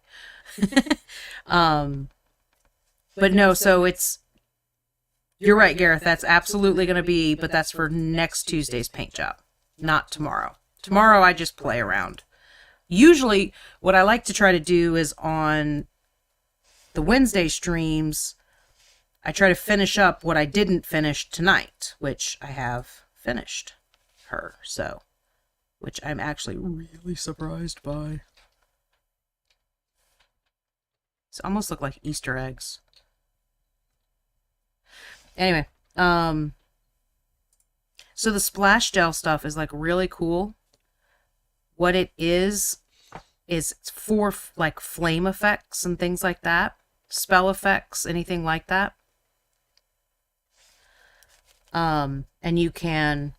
But no, so you're right, Gareth. That's absolutely going to be, but that's for next Tuesday's paint job, not tomorrow. Tomorrow I just play around. Usually what I like to try to do is on the Wednesday streams, I try to finish up what I didn't finish tonight, which I have finished her, so, which I'm actually really surprised by. These almost look like Easter eggs. Anyway, so the splash gel stuff is like really cool. What it is for like flame effects and things like that, spell effects, anything like that. And you can,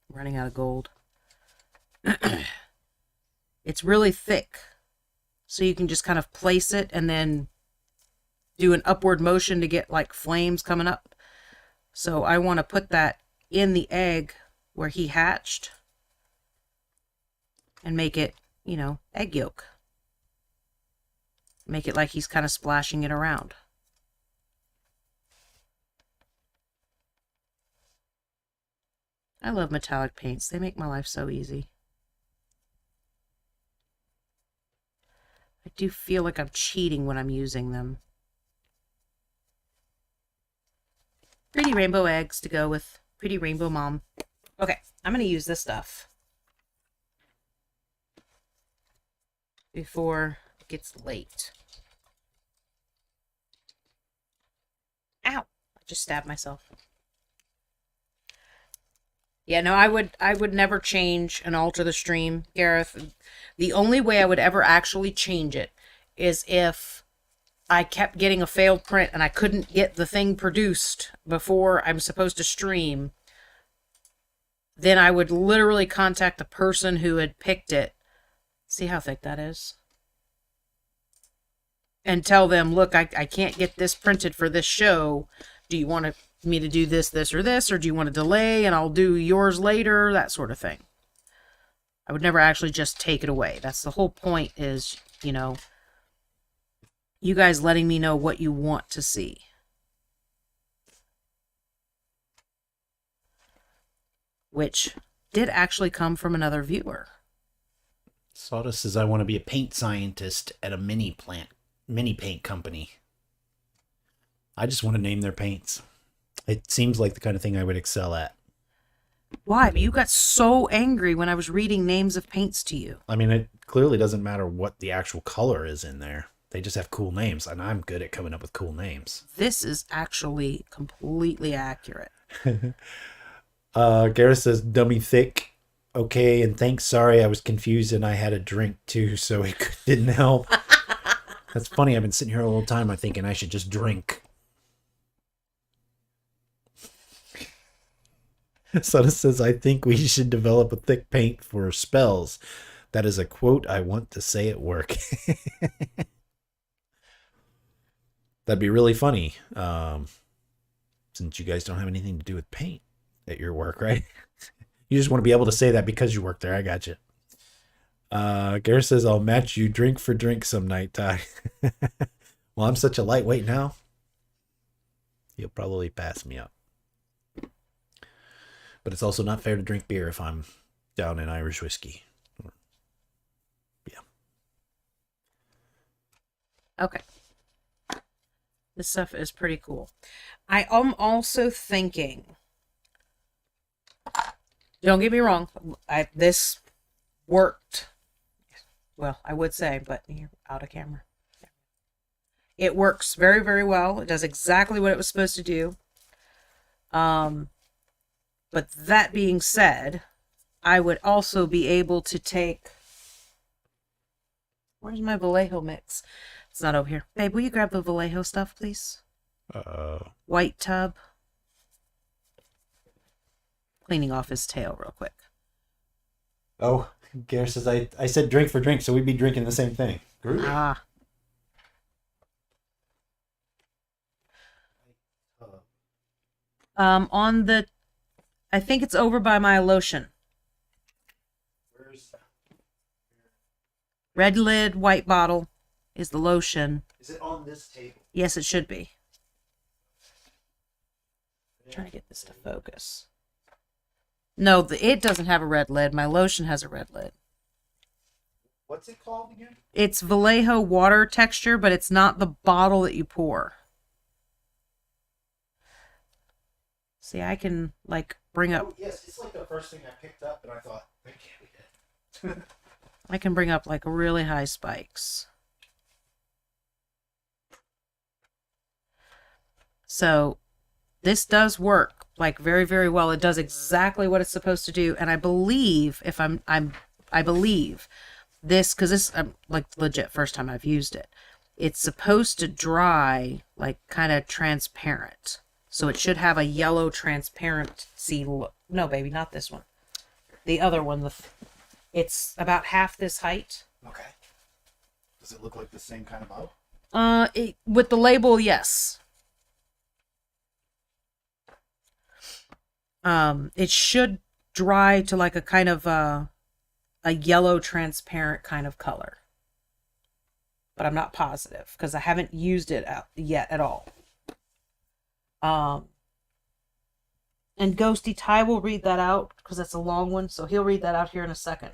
I'm running out of gold. It's really thick, so you can just kind of place it and then do an upward motion to get like flames coming up. So I want to put that in the egg where he hatched and make it, you know, egg yolk. Make it like he's kind of splashing it around. I love metallic paints. They make my life so easy. I do feel like I'm cheating when I'm using them. Pretty rainbow eggs to go with Pretty Rainbow Mom. Okay, I'm going to use this stuff before it gets late. Ow! I just stabbed myself. Yeah, no, I would never change and alter the stream, Gareth. The only way I would ever actually change it is if I kept getting a failed print and I couldn't get the thing produced before I'm supposed to stream. Then I would literally contact the person who had picked it. See how thick that is? And tell them, look, I can't get this printed for this show. Do you want me to do this, or this? Or do you want to delay and I'll do yours later? That sort of thing. I would never actually just take it away. That's the whole point is, you know, you guys letting me know what you want to see. Which did actually come from another viewer. Sawdust says, I want to be a paint scientist at a mini paint company. I just want to name their paints. It seems like the kind of thing I would excel at. Why? But you got so angry when I was reading names of paints to you. I mean, it clearly doesn't matter what the actual color is in there. They just have cool names, and I'm good at coming up with cool names. This is actually completely accurate. Gareth says, dummy thick. Okay, and thanks. Sorry, I was confused and I had a drink too, so it didn't help. That's funny. I've been sitting here all the time. I'm thinking I should just drink. Sona says, I think we should develop a thick paint for spells. That is a quote I want to say at work. That'd be really funny. Since you guys don't have anything to do with paint at your work, right? You just want to be able to say that because you work there. I got you. Gareth says, I'll match you drink for drink some night, Ty. Well, I'm such a lightweight now. You'll probably pass me up. But it's also not fair to drink beer if I'm down in Irish whiskey. Yeah. Okay. This stuff is pretty cool. I am also thinking, don't get me wrong, this worked. Well, I would say, but you're out of camera. It works very, very well. It does exactly what it was supposed to do. But that being said, I would also be able to take... Where's my Vallejo mix? It's not over here. Babe, will you grab the Vallejo stuff, please? White tub. Cleaning off his tail real quick. Oh, Gareth says, I said drink for drink, so we'd be drinking the same thing. Groovy. Ah. On the... I think it's over by my lotion. Where's... Red lid, white bottle is the lotion. Is it on this table? Yes, it should be. I'm trying to get this to focus. No, it doesn't have a red lid. My lotion has a red lid. What's it called again? It's Vallejo water texture, but it's not the bottle that you pour. See, I can, like, bring up... Oh, yes, it's like the first thing I picked up, and I thought, that can't be it. I can bring up, like, really high spikes. So, this does work, like, very, very well. It does exactly what it's supposed to do, and I believe, I believe this, because this, like, legit first time I've used it, it's supposed to dry, like, kind of transparent. So it should have a yellow transparency look. No, baby, not this one. The other one. It's about half this height. Okay. Does it look like the same kind of bottle? With the label, yes. It should dry to like a kind of a yellow transparent kind of color. But I'm not positive because I haven't used it yet at all. And Ghosty Ty will read that out because that's a long one, so he'll read that out here in a second.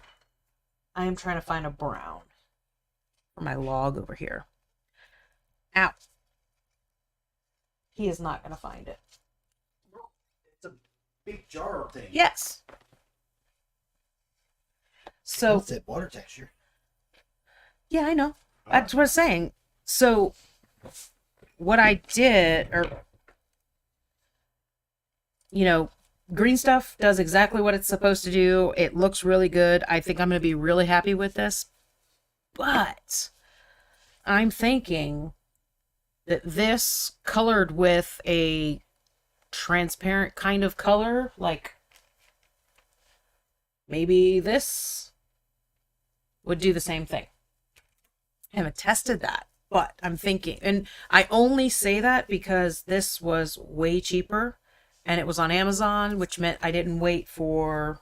I am trying to find a brown for my log over here. Ow. He is not going to find it. It's a big jar thing. Yes. So what's that water texture? Yeah, I know. That's what I'm saying. So what I did, or green stuff does exactly what it's supposed to do. It looks really good. I think I'm going to be really happy with this. But I'm thinking that this colored with a transparent kind of color, like maybe this would do the same thing. I haven't tested that, but I'm thinking, and I only say that because this was way cheaper and it was on Amazon, which meant I didn't wait for,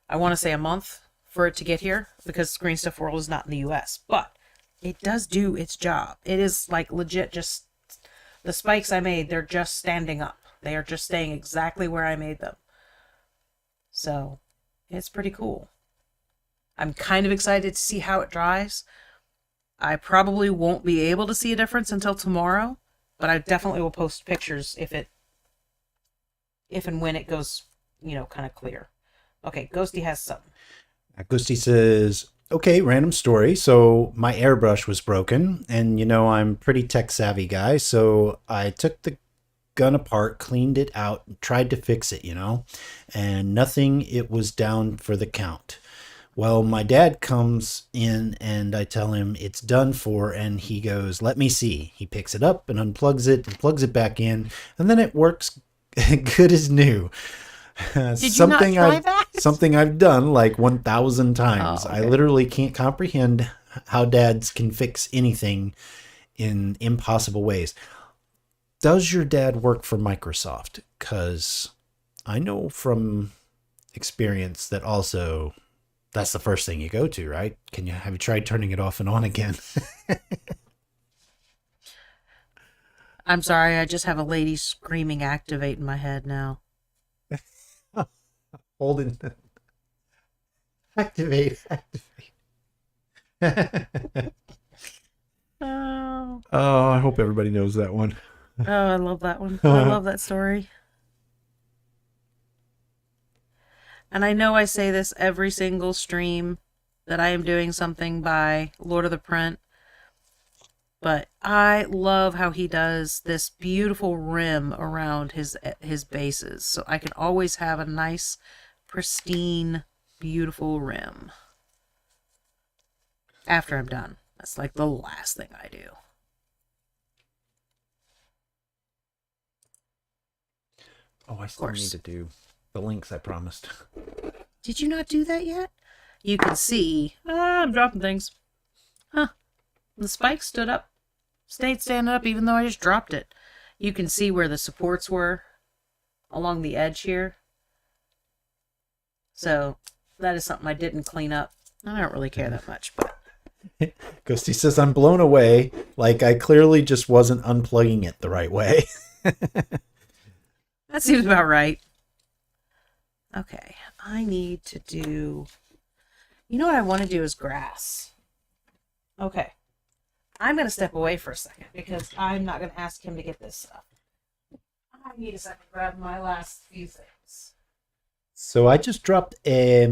I want to say a month for it to get here because Green Stuff World is not in the US, but it does do its job. It is like legit just, the spikes I made, they're just standing up. They are just staying exactly where I made them. So it's pretty cool. I'm kind of excited to see how it dries. I probably won't be able to see a difference until tomorrow, but I definitely will post pictures if and when it goes, kind of clear. Okay, Ghosty has something. Ghosty says, okay, random story. So my airbrush was broken, and I'm pretty tech savvy guy, so I took the gun apart, cleaned it out, and tried to fix it, and nothing, it was down for the count. Well, my dad comes in and I tell him it's done for, and he goes, let me see. He picks it up and unplugs it and plugs it back in, and then it works good as new. Did you not try that? Something I've done like 1,000 times. Oh, okay. I literally can't comprehend how dads can fix anything in impossible ways. Does your dad work for Microsoft? Because I know from experience that also that's the first thing you go to, right? Have you tried turning it off and on again? I'm sorry, I just have a lady screaming activate in my head now. Holding. Activate. Oh, I hope everybody knows that one. I love that one. I love that story. And I know I say this every single stream that I am doing something by Lord of the Print, but I love how he does this beautiful rim around his bases. So I can always have a nice, pristine, beautiful rim after I'm done. That's like the last thing I do. Oh, I still need to do the links I promised. Did you not do that yet? You can see. I'm dropping things. Huh. The spike stayed standing up even though I just dropped it. You can see where the supports were along the edge here. So that is something I didn't clean up. I don't really care that much, but. Ghosty says, I'm blown away. Like I clearly just wasn't unplugging it the right way. That seems about right. Okay, I need to do... You know what I want to do is grass. Okay. I'm going to step away for a second because I'm not going to ask him to get this stuff. I need a second to grab my last few things. So I just dropped a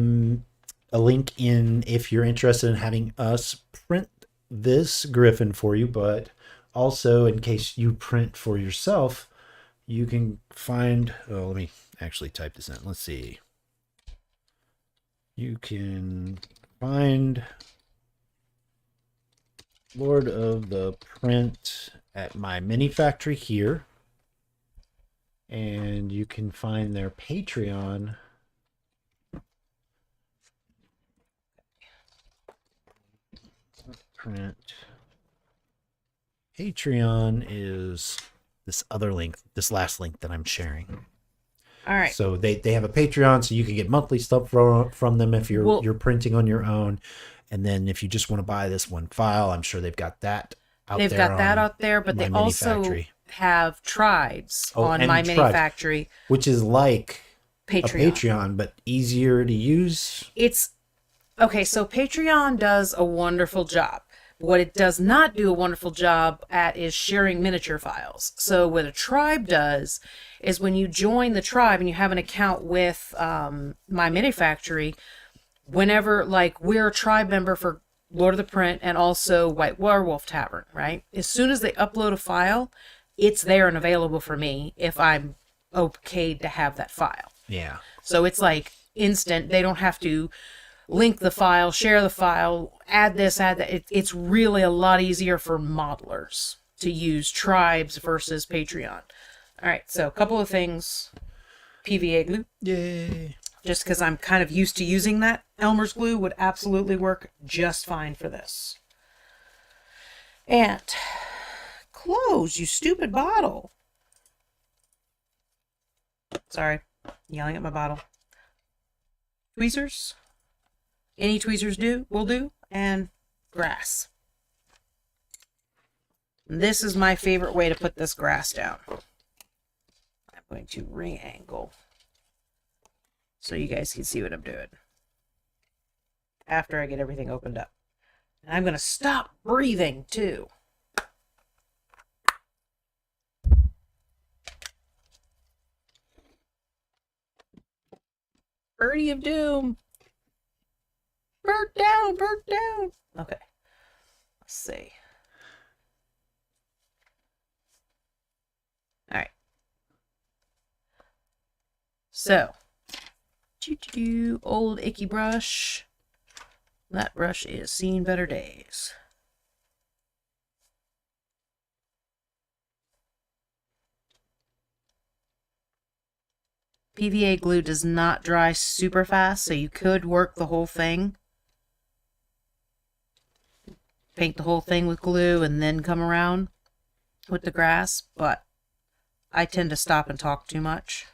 link in if you're interested in having us print this Griffin for you, but also in case you print for yourself, you can find, let me actually type this in. Let's see. You can find Lord of the Print at my mini factory here. And you can find their Patreon. Print. Patreon is this other link, this last link that I'm sharing. All right. So they have a Patreon, so you can get monthly stuff from them if you're printing on your own. And then if you just want to buy this one file, I'm sure they've got that out there. They've got that out there, but they also have tribes on my mini factory, which is like Patreon. A Patreon, but easier to use. It's okay. So Patreon does a wonderful job. What it does not do a wonderful job at is sharing miniature files. So what a tribe does is when you join the tribe and you have an account with my mini factory, whenever, like, we're a tribe member for Lord of the Print and also White Werewolf Tavern, right? As soon as they upload a file, it's there and available for me if I'm okayed to have that file. Yeah. So it's like instant. They don't have to link the file, share the file, add this, add that. It's really a lot easier for modelers to use Tribes versus Patreon. All right, so a couple of things. PVA glue. Yay. Just because I'm kind of used to using that. Elmer's glue would absolutely work just fine for this. And close, you stupid bottle. Sorry, yelling at my bottle. Tweezers. Any tweezers will do. And grass. This is my favorite way to put this grass down. I'm going to ring angle so you guys can see what I'm doing after I get everything opened up. And I'm going to stop breathing too. Birdie of Doom. Bird down, bird down. Okay. Let's see. All right. So, old icky brush. That brush is seen better days. PVA glue does not dry super fast, so you could work the whole thing. Paint the whole thing with glue and then come around with the grass, but I tend to stop and talk too much.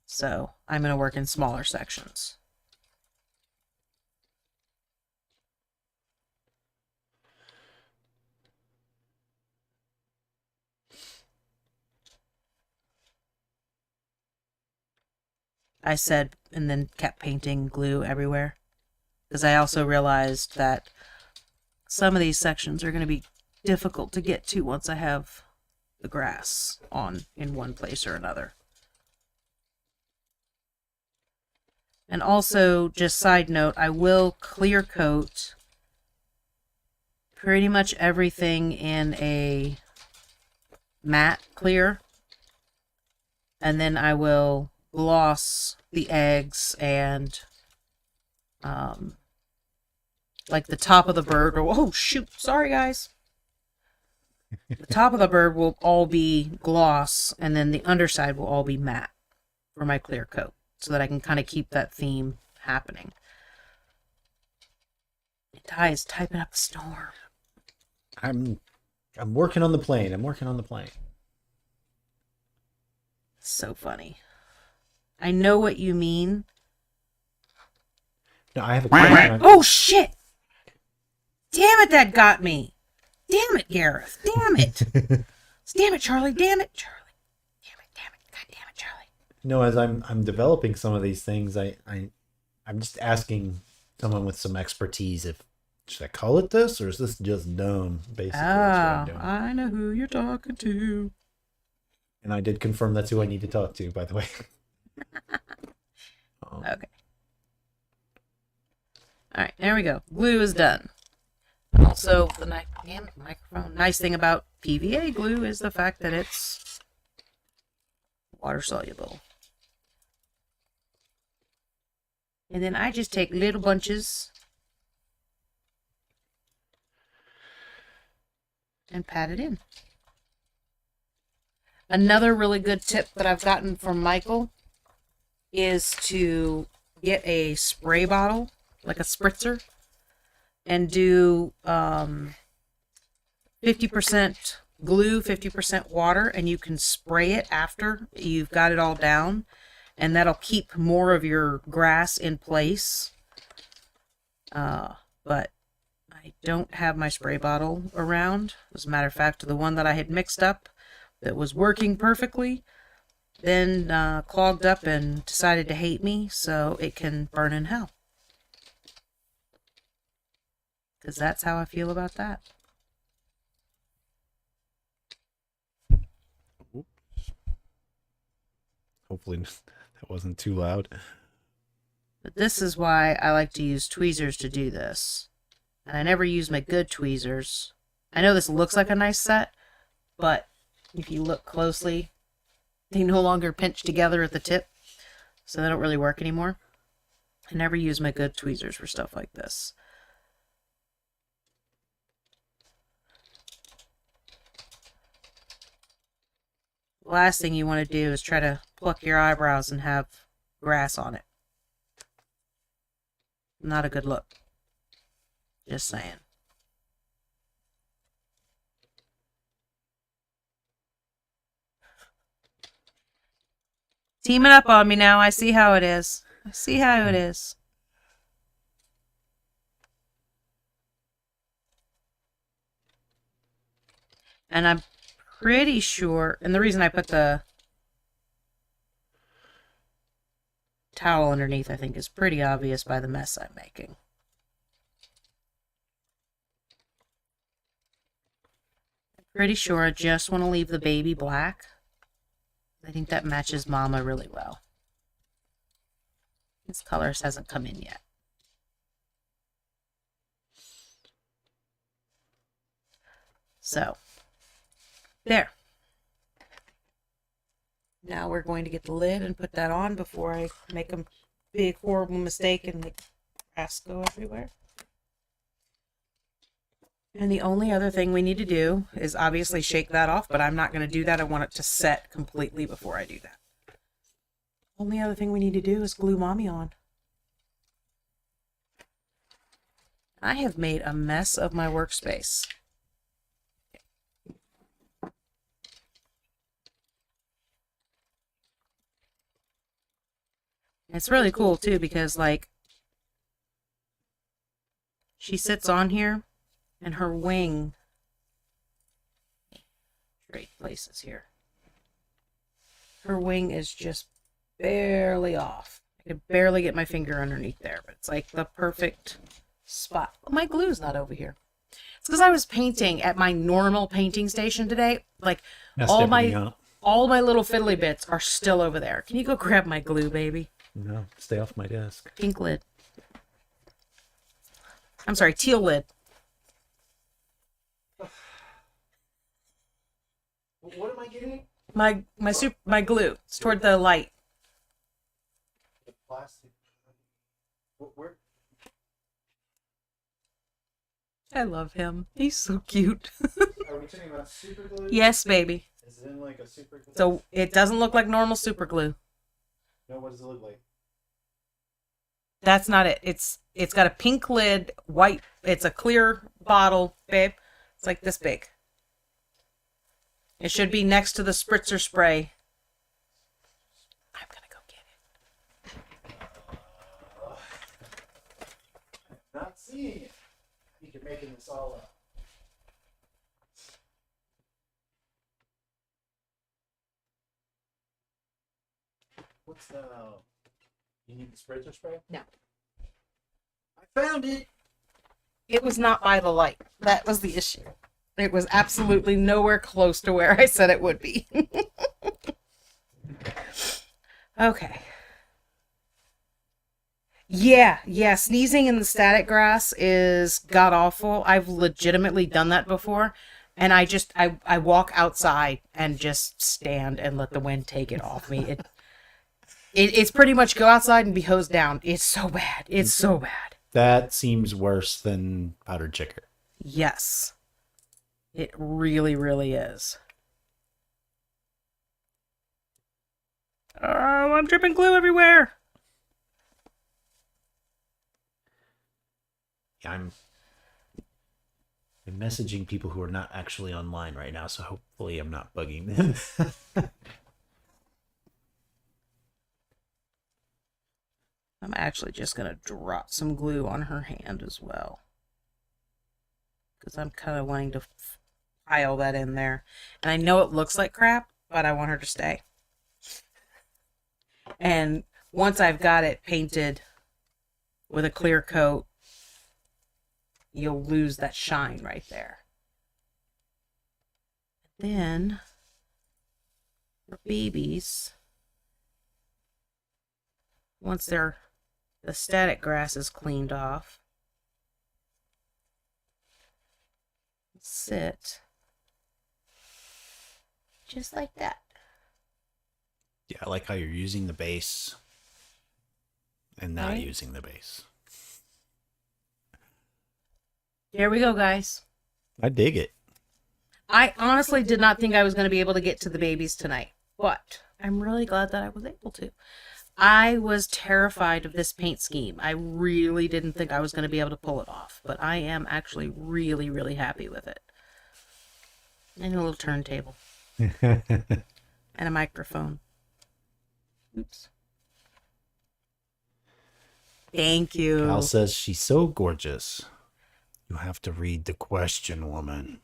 So I'm going to work in smaller sections. I said, and then kept painting glue everywhere. Because I also realized that some of these sections are going to be difficult to get to once I have the grass on in one place or another. And also, just side note, I will clear coat pretty much everything in a matte clear. And then I will gloss the eggs and like the top of the bird. Oh shoot, sorry guys. The top of the bird will all be gloss, and then the underside will all be matte for my clear coat, so that I can kind of keep that theme happening. Ty is typing up a storm. I'm working on the plane. I'm working on the plane. So funny. I know what you mean. No, I have a question. Oh shit! Damn it, that got me. Damn it, Gareth. Damn it. Damn it, Charlie. Damn it, Charlie. Damn it, damn it. God damn it, Charlie. No, as I'm developing some of these things, I'm just asking someone with some expertise if should I call it this or is this just dumb? Basically, that's what I'm doing. I know who you're talking to. And I did confirm that's who I need to talk to, by the way. Okay. All right, there we go. Glue is done. Also, the microphone. Nice thing about PVA glue is the fact that it's water soluble. And then I just take little bunches and pat it in. Another really good tip that I've gotten from Michael is to get a spray bottle, like a spritzer, and do 50% glue, 50% water, and you can spray it after you've got it all down, and that'll keep more of your grass in place. But I don't have my spray bottle around. As a matter of fact, the one that I had mixed up that was working perfectly then clogged up and decided to hate me, so it can burn in hell. Because that's how I feel about that. Hopefully that wasn't too loud. But this is why I like to use tweezers to do this. And I never use my good tweezers. I know this looks like a nice set, but if you look closely, they no longer pinch together at the tip. so they don't really work anymore. I never use my good tweezers for stuff like this. The last thing you want to do is try to pluck your eyebrows and have grass on it. Not a good look. Just saying. Teaming up on me now. I see how it is. I see how it is. And I'm pretty sure, and the reason I put the towel underneath, I think, is pretty obvious by the mess I'm making. I'm pretty sure I just want to leave the baby black. I think that matches Mama really well. His colors hasn't come in yet. So, there. Now we're going to get the lid and put that on before I make a big horrible mistake and make grass go everywhere. And the only other thing we need to do is obviously shake that off, but I'm not going to do that. I want it to set completely before I do that. Only other thing we need to do is glue Mommy on. I have made a mess of my workspace. It's really cool too because like she sits on here and her wing, great places here. Her wing is just barely off. I could barely get my finger underneath there, but it's like the perfect spot. My glue's not over here. It's because I was painting at my normal painting station today. Like all my little fiddly bits are still over there. Can you go grab my glue, baby? No, stay off my desk. Pink lid. I'm sorry, teal lid. What am I getting? My glue. It's toward the light. The plastic. Where? I love him. He's so cute. Are we talking about super glue? Yes, baby. Is it in like a super glue? So it doesn't look like normal super glue. No, what does it look like? That's not it. It's got a pink lid, white. It's a clear bottle, babe. It's like this big. It should be next to the spritzer spray. I'm gonna go get it. Not seeing it. I think you're making this all up. What's the? You need the spritzer spray? No. I found it. It was not by the light. That was the issue. It was absolutely nowhere close to where I said it would be. Okay. Yeah, sneezing in the static grass is god awful. I've legitimately done that before. And I walk outside and just stand and let the wind take it off me. It's pretty much go outside and be hosed down. It's so bad. It's so bad. That seems worse than powdered chicken. Yes. It really, really is. Oh, I'm dripping glue everywhere. I'm messaging people who are not actually online right now, so hopefully I'm not bugging them. I'm actually just going to drop some glue on her hand as well. Because I'm kind of wanting to pile that in there. And I know it looks like crap, but I want her to stay. And once I've got it painted with a clear coat, you'll lose that shine right there. Then, for babies, once the static grass is cleaned off, sit just like that. Yeah, I like how you're using the base and not Right. using the base. Here we go, guys. I dig it. I honestly did not think I was going to be able to get to the babies tonight, but I'm really glad that I was able to. I was terrified of this paint scheme. I really didn't think I was going to be able to pull it off, but I am actually really, really happy with it. And a little turntable. And a microphone. Oops. Thank you. Cal says she's so gorgeous. You have to read the question, woman.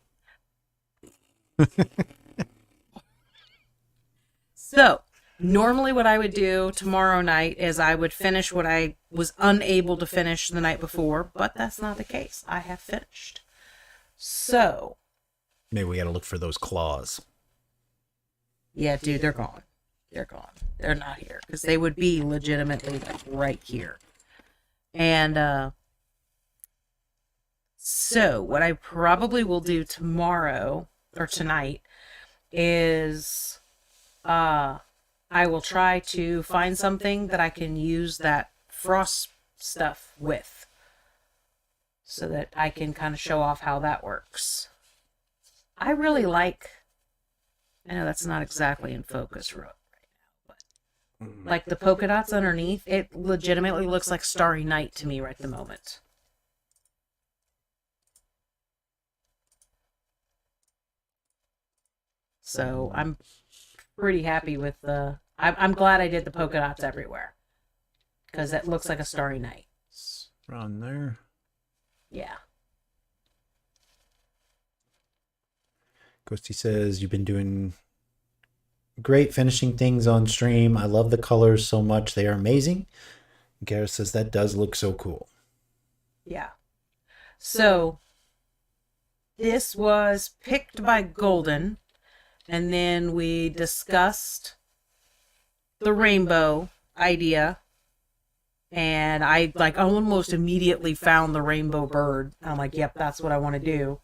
So, normally what I would do tomorrow night is I would finish what I was unable to finish the night before, but that's not the case. I have finished. So, Maybe we got to look for those claws. yeah, dude, they're gone. They're gone. They're not here because they would be legitimately like right here. And so what I probably will do tomorrow or tonight is I will try to find something that I can use that frost stuff with so that I can kind of show off how that works. I really like, I know that's not exactly in focus right now, but like the polka dots underneath, it legitimately looks like Starry Night to me right at the moment. So I'm pretty happy with the, I'm glad I did the polka dots everywhere because it looks like a Starry Night. Around there. Yeah. Ghosty says you've been doing great finishing things on stream. I love the colors so much. They are amazing. Gareth says that does look so cool. Yeah. So this was picked by Golden, and then we discussed the rainbow idea, and I like almost immediately found the rainbow bird. I'm like, yep, that's what I want to do.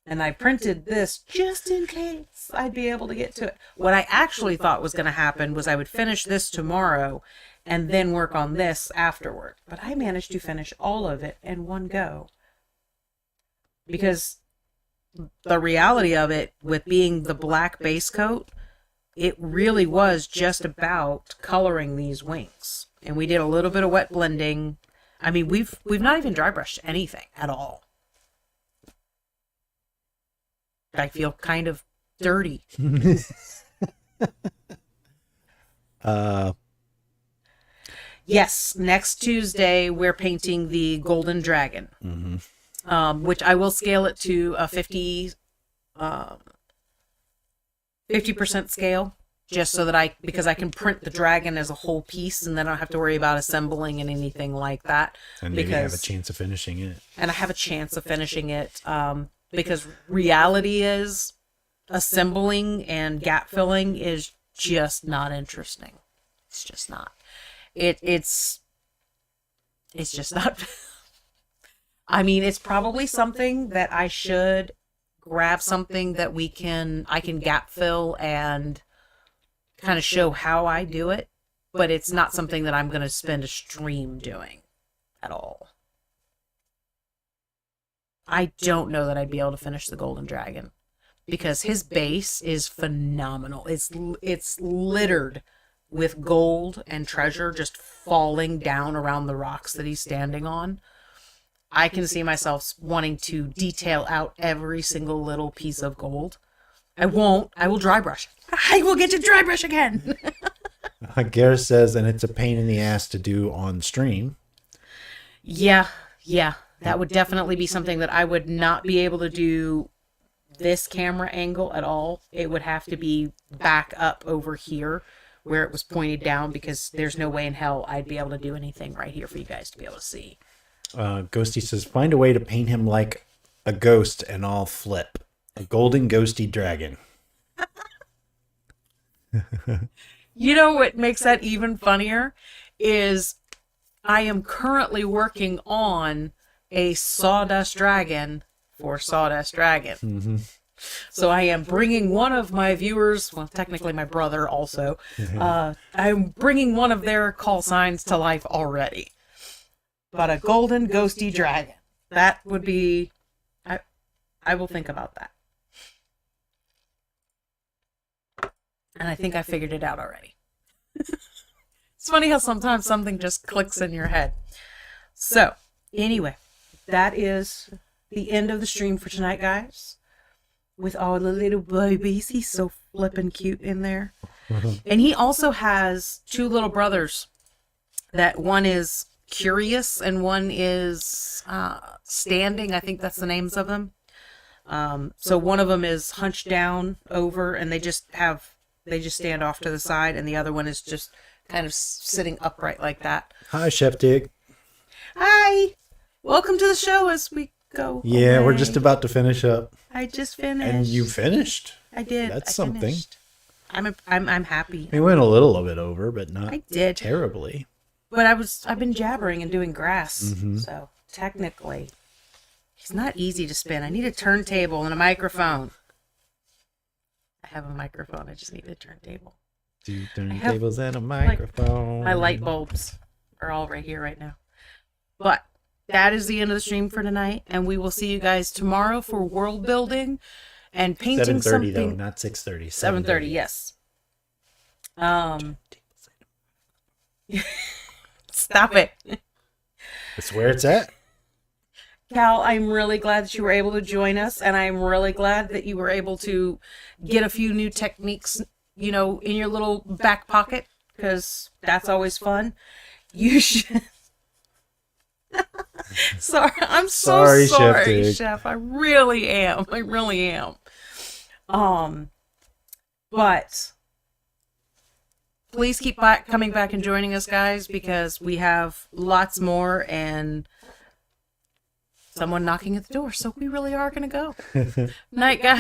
And I printed this just in case I'd be able to get to it. What I actually thought was going to happen was I would finish this tomorrow and then work on this afterward. But I managed to finish all of it in one go. Because the reality of it, with being the black base coat, it really was just about coloring these wings. And we did a little bit of wet blending. I mean, we've not even dry brushed anything at all. I feel kind of dirty. Yes, next Tuesday we're painting the Golden Dragon, which I will scale it to a 50% scale, just so that because I can print the dragon as a whole piece, and then I don't have to worry about assembling and anything like that. And maybe have a chance of finishing it. And I have a chance of finishing it. Because reality is assembling and gap filling is just not interesting. It's just not. It's just not. I mean, it's probably something that I should grab something that I can gap fill and kind of show how I do it, but it's not something that I'm going to spend a stream doing at all. I don't know that I'd be able to finish the Golden Dragon because his base is phenomenal. It's littered with gold and treasure just falling down around the rocks that he's standing on. I can see myself wanting to detail out every single little piece of gold. I won't. I will dry brush. I will get to dry brush again. Gareth says, and it's a pain in the ass to do on stream. Yeah. That would definitely be something that I would not be able to do this camera angle at all. It would have to be back up over here where it was pointed down, because there's no way in hell I'd be able to do anything right here for you guys to be able to see. Ghosty says, find a way to paint him like a ghost and I'll flip. A golden ghosty dragon. You know what makes that even funnier is I am currently working on a sawdust dragon for Sawdust Dragon. So I am bringing one of my viewers, well, technically my brother also, I'm bringing one of their call signs to life already. But a golden ghosty dragon. That would be... I will think about that. And I think I figured it out already. It's funny how sometimes something just clicks in your head. So, anyway, that is the end of the stream for tonight, guys. With all the little babies. He's so flippin' cute in there. And he also has 2 little brothers. That one is Curious and one is Standing. I think that's the names of them. So one of them is hunched down over and they just stand off to the side, and the other one is just kind of sitting upright like that. Hi, Chef Dig. Hi! Welcome to the show as we go. Yeah, away. we're just about to finish up. I just finished. And you finished. I did. That's I something. finished. I'm happy. We went a little bit over, but not I did. terribly. But I've been jabbering and doing grass. So technically it's not easy to spin. I need a turntable and a microphone. I have a microphone. I just need a turntable. 2 turntables and a microphone. My light bulbs are all right here right now. But that is the end of the stream for tonight, and we will see you guys tomorrow for world building and painting 7:30 something. though, not 6:30. 7:30, yes. Stop it. That's where it's at. Cal, I'm really glad that you were able to join us, and I'm really glad that you were able to get a few new techniques, in your little back pocket, because that's always fun. You should... Sorry, I'm so Sorry, sorry, Chef Chef. I really am. I really am. But please keep coming back and joining us, guys, because we have lots more and someone knocking at the door. So we really are going to go. Night, guys.